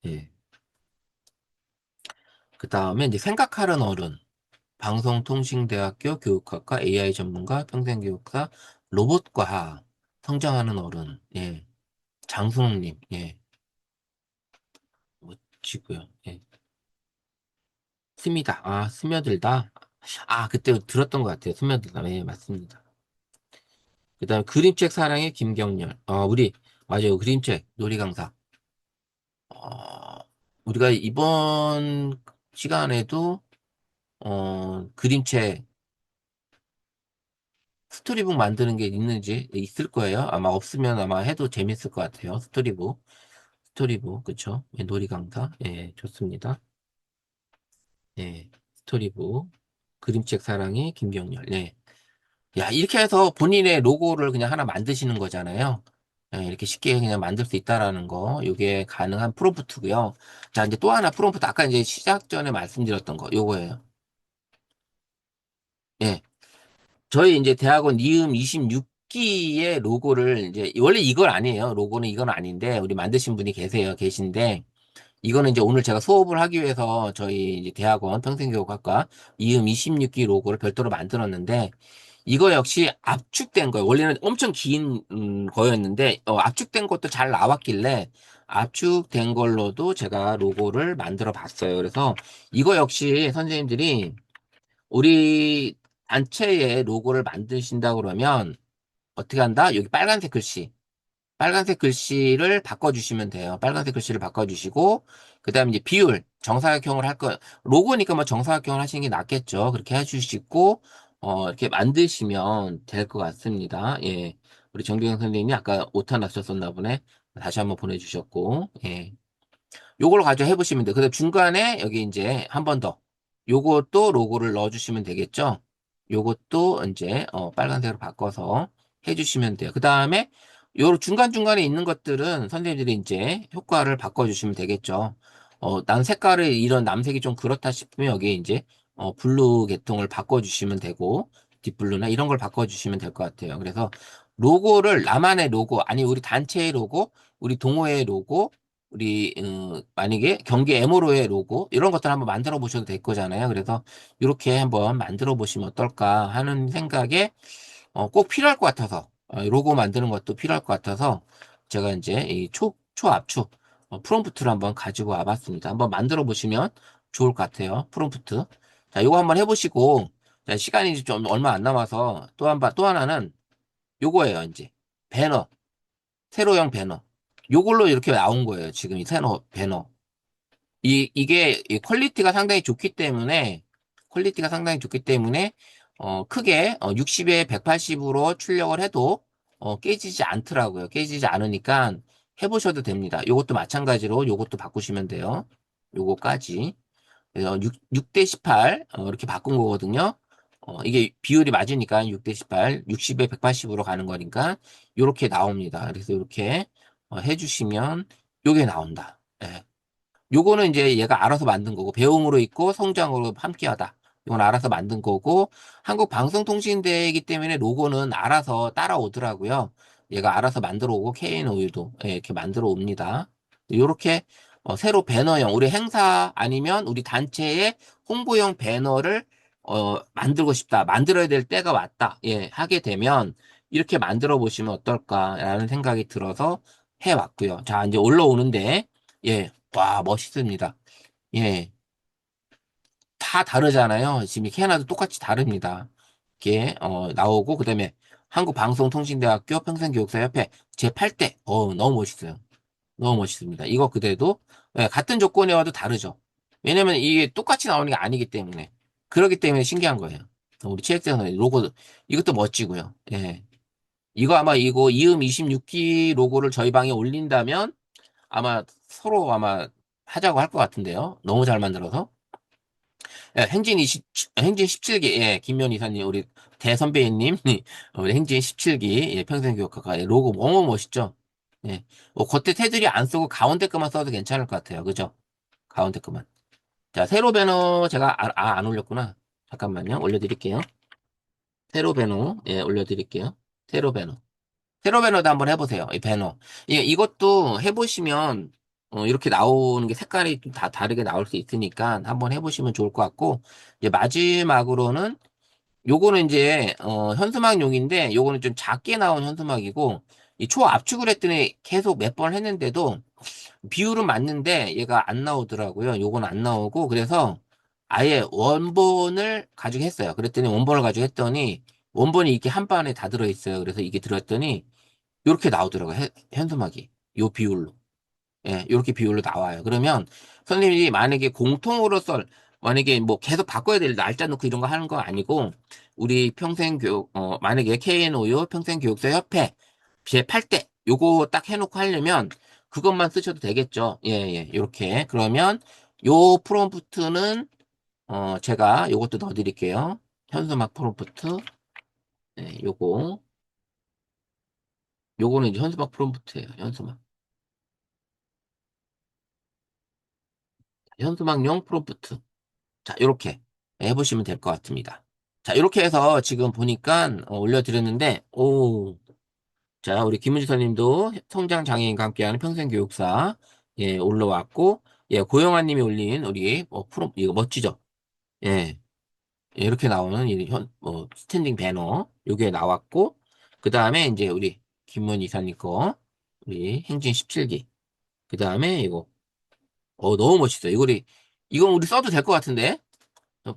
예. 그 다음에 이제 생각하는 어른. 방송통신대학교 교육학과 AI 전문가, 평생교육사, 로봇과학. 성장하는 어른. 예. 장순옥님. 예. 멋지고요. 예. 스미다. 아, 스며들다. 아, 그때 들었던 것 같아요. 스며들다. 예, 맞습니다. 그 다음에 그림책 사랑의 김경렬. 맞아요. 그림책, 놀이 강사. 우리가 이번 시간에도, 그림책, 스토리북 만드는 게 있는지, 있을 거예요. 아마 없으면 아마 해도 재밌을 것 같아요. 스토리북, 그쵸? 예, 놀이 강사. 예, 좋습니다. 예, 스토리북. 그림책 사랑의 김경렬. 예. 야, 이렇게 해서 본인의 로고를 그냥 하나 만드시는 거잖아요. 예, 이렇게 쉽게 그냥 만들 수 있다라는 거, 이게 가능한 프롬프트고요. 자, 이제 또 하나 프롬프트, 아까 이제 시작 전에 말씀드렸던 거, 요거예요. 예. 저희 이제 대학원 니음 26기의 로고를 이제, 원래 이걸 아니에요. 로고는 이건 아닌데, 우리 만드신 분이 계신데, 이거는 이제 오늘 제가 수업을 하기 위해서 저희 이제 대학원 평생교육학과 이음 26기 로고를 별도로 만들었는데, 이거 역시 압축된 거예요. 원래는 엄청 긴 거였는데 압축된 것도 잘 나왔길래 압축된 걸로도 제가 로고를 만들어 봤어요. 그래서 이거 역시 선생님들이 우리 단체의 로고를 만드신다 그러면 어떻게 한다? 여기 빨간색 글씨를 바꿔주시면 돼요. 빨간색 글씨를 바꿔주시고, 그 다음에 이제 비율, 정사각형을 할 거, 로고니까 뭐 정사각형을 하시는 게 낫겠죠. 그렇게 해주시고, 이렇게 만드시면 될 것 같습니다. 예. 우리 정경영 선생님이 아까 오타 났었었나 보네. 다시 한번 보내주셨고, 예. 요걸 가지고 해보시면 돼요. 그다음 중간에 여기 이제 한 번 더. 요것도 로고를 넣어주시면 되겠죠. 요것도 이제 빨간색으로 바꿔서 해주시면 돼요. 그 다음에 요 중간중간에 있는 것들은 선생님들이 이제 효과를 바꿔주시면 되겠죠. 난 색깔을 이런 남색이 좀 그렇다 싶으면 여기 이제 블루 계통을 바꿔주시면 되고 딥블루나 이런 걸 바꿔주시면 될 것 같아요. 그래서 로고를 나만의 로고 아니 우리 단체의 로고 우리 동호회의 로고 우리 만약에 경기 에모로의 로고 이런 것들 한번 만들어 보셔도 될 거잖아요. 그래서 이렇게 한번 만들어 보시면 어떨까 하는 생각에 꼭 필요할 것 같아서 로고 만드는 것도 필요할 것 같아서 제가 이제 이 초압축 프롬프트를 한번 가지고 와봤습니다. 한번 만들어 보시면 좋을 것 같아요. 프롬프트. 자, 이거 한번 해보시고 자, 시간이 좀 얼마 안 남아서 또 하나는 요거예요. 이제 배너. 세로형 배너. 요걸로 이렇게 나온 거예요. 지금 이 세로 배너. 이게 이 퀄리티가 상당히 좋기 때문에, 크게, 60에 180으로 출력을 해도, 깨지지 않더라고요. 깨지지 않으니까 해보셔도 됩니다. 요것도 마찬가지로 요것도 바꾸시면 돼요. 요거까지. 그래서 6대 18, 이렇게 바꾼 거거든요. 이게 비율이 맞으니까 6대 18, 60에 180으로 가는 거니까 요렇게 나옵니다. 그래서 요렇게 해주시면 요게 나온다. 예. 요거는 이제 얘가 알아서 만든 거고 배움으로 있고 성장으로 함께하다. 이건 알아서 만든 거고 한국방송통신대이기 때문에 로고는 알아서 따라오더라고요. 얘가 알아서 만들어 오고 KNOU도 이렇게 만들어 옵니다. 요렇게 새로 배너형 우리 행사 아니면 우리 단체의 홍보용 배너를 만들고 싶다. 만들어야 될 때가 왔다. 예, 하게 되면 이렇게 만들어 보시면 어떨까라는 생각이 들어서 해왔고요. 자, 이제 올라오는데 예, 와, 멋있습니다. 예, 다 다르잖아요. 지금 캐나도 똑같이 다릅니다. 이게, 나오고, 그 다음에 한국방송통신대학교 평생교육사협회 제8대, 너무 멋있어요. 너무 멋있습니다. 이거 그대도, 예, 같은 조건에 와도 다르죠. 왜냐면 이게 똑같이 나오는 게 아니기 때문에. 그렇기 때문에 신기한 거예요. 우리 치엑스 선생 로고, 이것도 멋지고요. 예. 이거 아마 이거 이음 26기 로고를 저희 방에 올린다면 아마 서로 아마 하자고 할 것 같은데요. 너무 잘 만들어서. 예, 행진 17기, 예, 김면 이사님, 우리 대선배님, 우리 행진 17기, 예, 평생교육학과, 예, 로고 너무 멋있죠? 예. 겉에 테두리 안 쓰고 가운데 거만 써도 괜찮을 것 같아요. 그죠? 가운데 거만. 자, 세로 배너 제가, 안 올렸구나. 잠깐만요. 올려드릴게요. 세로 배너, 예, 올려드릴게요. 세로 배너. 세로 배너도 한번 해보세요. 이 배너. 예, 이것도 해보시면, 이렇게 나오는 게 색깔이 좀 다 다르게 나올 수 있으니까 한번 해보시면 좋을 것 같고, 이제 마지막으로는, 요거는 이제, 현수막용인데, 요거는 좀 작게 나온 현수막이고, 이 초압축을 했더니 계속 몇 번 했는데도 비율은 맞는데 얘가 안 나오더라고요. 요건 안 나오고, 그래서 아예 원본을 가지고 했어요. 그랬더니 원본을 가지고 했더니, 원본이 이렇게 한 반에 다 들어있어요. 그래서 이게 들었더니, 요렇게 나오더라고요. 현수막이. 요 비율로. 예, 요렇게 비율로 나와요. 그러면 선생님이 만약에 공통으로 만약에 뭐 계속 바꿔야 될 날짜 넣고 이런 거 하는 거 아니고, 우리 평생교육, 만약에 KNOU 평생교육사 협회 제8대 요거 딱 해놓고 하려면 그것만 쓰셔도 되겠죠. 예, 예, 요렇게. 그러면 요 프롬프트는, 제가 요것도 넣어드릴게요. 현수막 프롬프트. 예, 요거는 이제 현수막 프롬프트예요. 현수막. 현수막용 프롬프트. 자, 이렇게 해보시면 될 것 같습니다. 자, 이렇게 해서 지금 보니까 올려드렸는데, 오, 자, 우리 김은지 선님도 성장장애인과 함께하는 평생교육사, 예, 올라왔고, 예, 고영아 님이 올린 우리, 이거 멋지죠? 예, 예, 이렇게 나오는 스탠딩 배너, 요게 나왔고, 그 다음에 이제 우리 김문 이사님 거, 우리 행진 17기, 그 다음에 이거, 너무 멋있어요. 이건 우리 써도 될 것 같은데?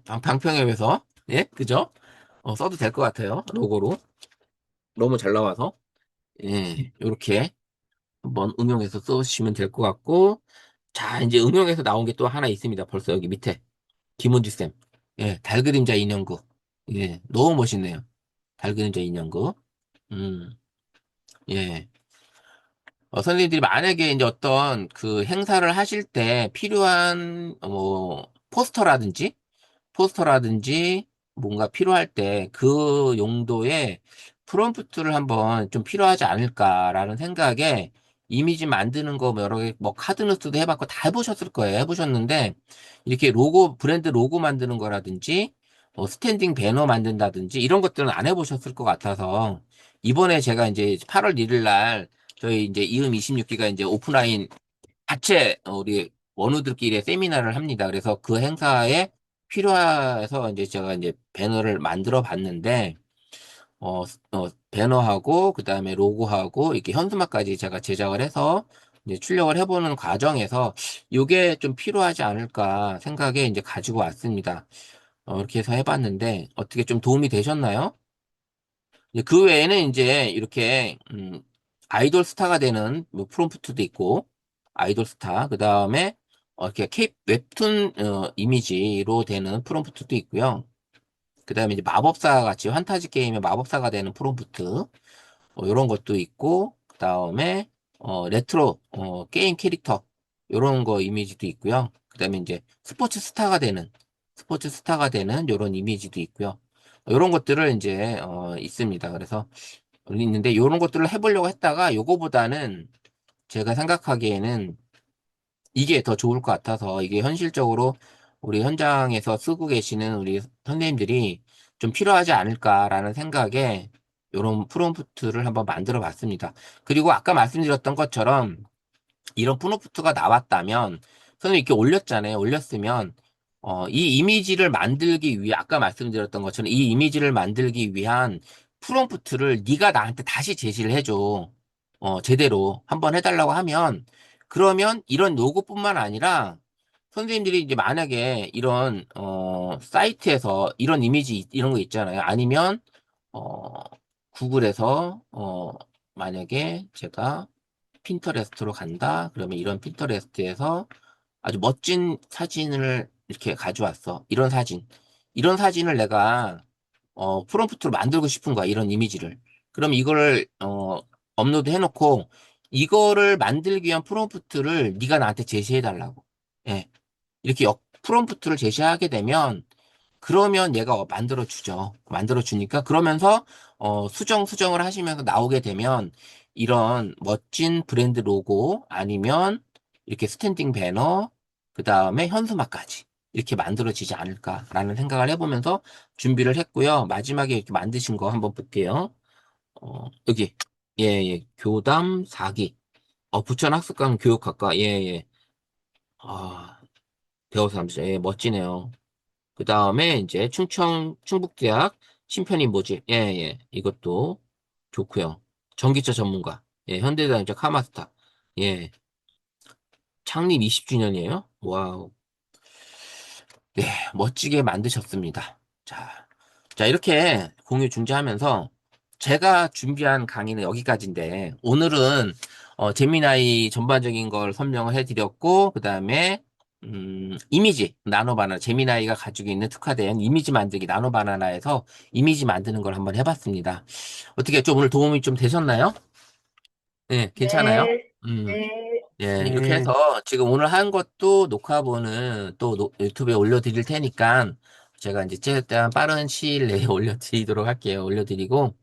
방평앱에서. 예, 그죠? 써도 될 것 같아요. 로고로. 너무 잘 나와서. 예, 요렇게 한번 응용해서 쓰시면 될 것 같고. 자, 이제 응용해서 나온 게 또 하나 있습니다. 벌써 여기 밑에. 김은지쌤. 예, 달그림자 인형구. 예, 너무 멋있네요. 달그림자 인형구. 음, 예. 선생님들이 만약에 이제 어떤 그 행사를 하실 때 필요한, 포스터라든지 뭔가 필요할 때 그 용도의 프롬프트를 한번 좀 필요하지 않을까라는 생각에 이미지 만드는 거 뭐 여러 개 뭐 카드뉴스도 해봤고 다 해보셨을 거예요. 해보셨는데 이렇게 브랜드 로고 만드는 거라든지 스탠딩 배너 만든다든지 이런 것들은 안 해보셨을 것 같아서 이번에 제가 이제 8월 1일 날 저희 이제 이음 26기가 이제 오프라인 자체 우리 원우들끼리 세미나를 합니다. 그래서 그 행사에 필요해서 이제 제가 이제 배너를 만들어 봤는데 배너하고 그다음에 로고하고 이렇게 현수막까지 제가 제작을 해서 이제 출력을 해보는 과정에서 이게 좀 필요하지 않을까 생각에 이제 가지고 왔습니다. 이렇게 해서 해봤는데 어떻게 좀 도움이 되셨나요? 이제 그 외에는 이제 이렇게 아이돌 스타가 되는 뭐 프롬프트도 있고 아이돌 스타 그 다음에 이렇게 웹툰 이미지로 되는 프롬프트도 있고요. 그 다음에 이제 마법사 같이 환타지 게임의 마법사가 되는 프롬프트 이런 것도 있고 그 다음에 레트로 게임 캐릭터 이런 거 이미지도 있고요. 그 다음에 이제 스포츠 스타가 되는 이런 이미지도 있고요. 이런 것들을 이제, 있습니다. 그래서, 있는데, 이런 것들을 해보려고 했다가, 요거보다는 제가 생각하기에는 이게 더 좋을 것 같아서 이게 현실적으로 우리 현장에서 쓰고 계시는 우리 선생님들이 좀 필요하지 않을까라는 생각에 이런 프롬프트를 한번 만들어 봤습니다. 그리고 아까 말씀드렸던 것처럼 이런 프롬프트가 나왔다면 선생님 이렇게 올렸잖아요. 올렸으면 이 이미지를 만들기 위해 아까 말씀드렸던 것처럼 이 이미지를 만들기 위한 프롬프트를 네가 나한테 다시 제시를 해줘. 제대로 한번 해달라고 하면 그러면 이런 로고뿐만 아니라 선생님들이 이제 만약에 이런 사이트에서 이런 이미지 이런 거 있잖아요. 아니면 어 구글에서 만약에 제가 핀터레스트로 간다. 그러면 이런 핀터레스트에서 아주 멋진 사진을 이렇게 가져왔어. 이런 사진. 이런 사진을 내가 프롬프트로 만들고 싶은 거야. 이런 이미지를. 그럼 이거를 업로드 해놓고 이거를 만들기 위한 프롬프트를 네가 나한테 제시해 달라고. 예. 이렇게 프롬프트를 제시하게 되면 그러면 얘가 만들어 주죠. 만들어 주니까 그러면서 수정을 하시면서 나오게 되면 이런 멋진 브랜드 로고 아니면 이렇게 스탠딩 배너 그다음에 현수막까지 이렇게 만들어지지 않을까라는 생각을 해보면서 준비를 했고요. 마지막에 이렇게 만드신 거 한번 볼게요. 여기 예, 예. 교담 4기. 부천학습관 교육학과. 예, 예. 아, 대어사 삼시. 예, 멋지네요. 그 다음에 이제 충북대학 심편인 모집. 예, 예. 이것도 좋고요. 전기차 전문가. 예, 현대자동차 카마스타. 예. 창립 20주년이에요. 와우. 네, 멋지게 만드셨습니다. 자, 이렇게 공유 중지하면서 제가 준비한 강의는 여기까지인데, 오늘은 제미나이 전반적인 걸 설명을 해드렸고, 그 다음에, 이미지, 나노바나나, 제미나이가 가지고 있는 특화된 이미지 만들기 나노바나나에서 이미지 만드는 걸 한번 해봤습니다. 어떻게 좀 오늘 도움이 좀 되셨나요? 네, 괜찮아요? 네, 음. 네, 예, 이렇게 네, 해서 지금 오늘 한 것도 녹화본은 또 유튜브에 올려드릴 테니까 제가 이제 최대한 빠른 시일 내에 올려드리도록 할게요. 올려드리고,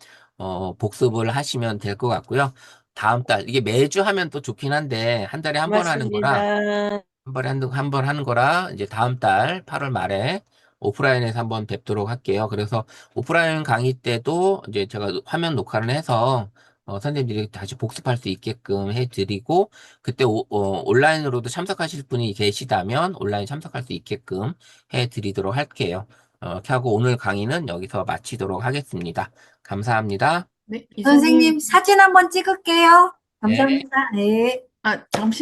복습을 하시면 될 것 같고요. 다음 달, 이게 매주 하면 또 좋긴 한데, 한 달에 한 번 하는 거라, 고맙습니다. 한 번 하는 거라, 이제 다음 달 8월 말에 오프라인에서 한번 뵙도록 할게요. 그래서 오프라인 강의 때도 이제 제가 화면 녹화를 해서 선생님들이 다시 복습할 수 있게끔 해드리고, 그때 온라인으로도 참석하실 분이 계시다면 온라인 참석할 수 있게끔 해드리도록 할게요. 이렇게 하고 오늘 강의는 여기서 마치도록 하겠습니다. 감사합니다. 네, 선생님 이사님, 사진 한번 찍을게요. 네. 감사합니다. 네. 잠시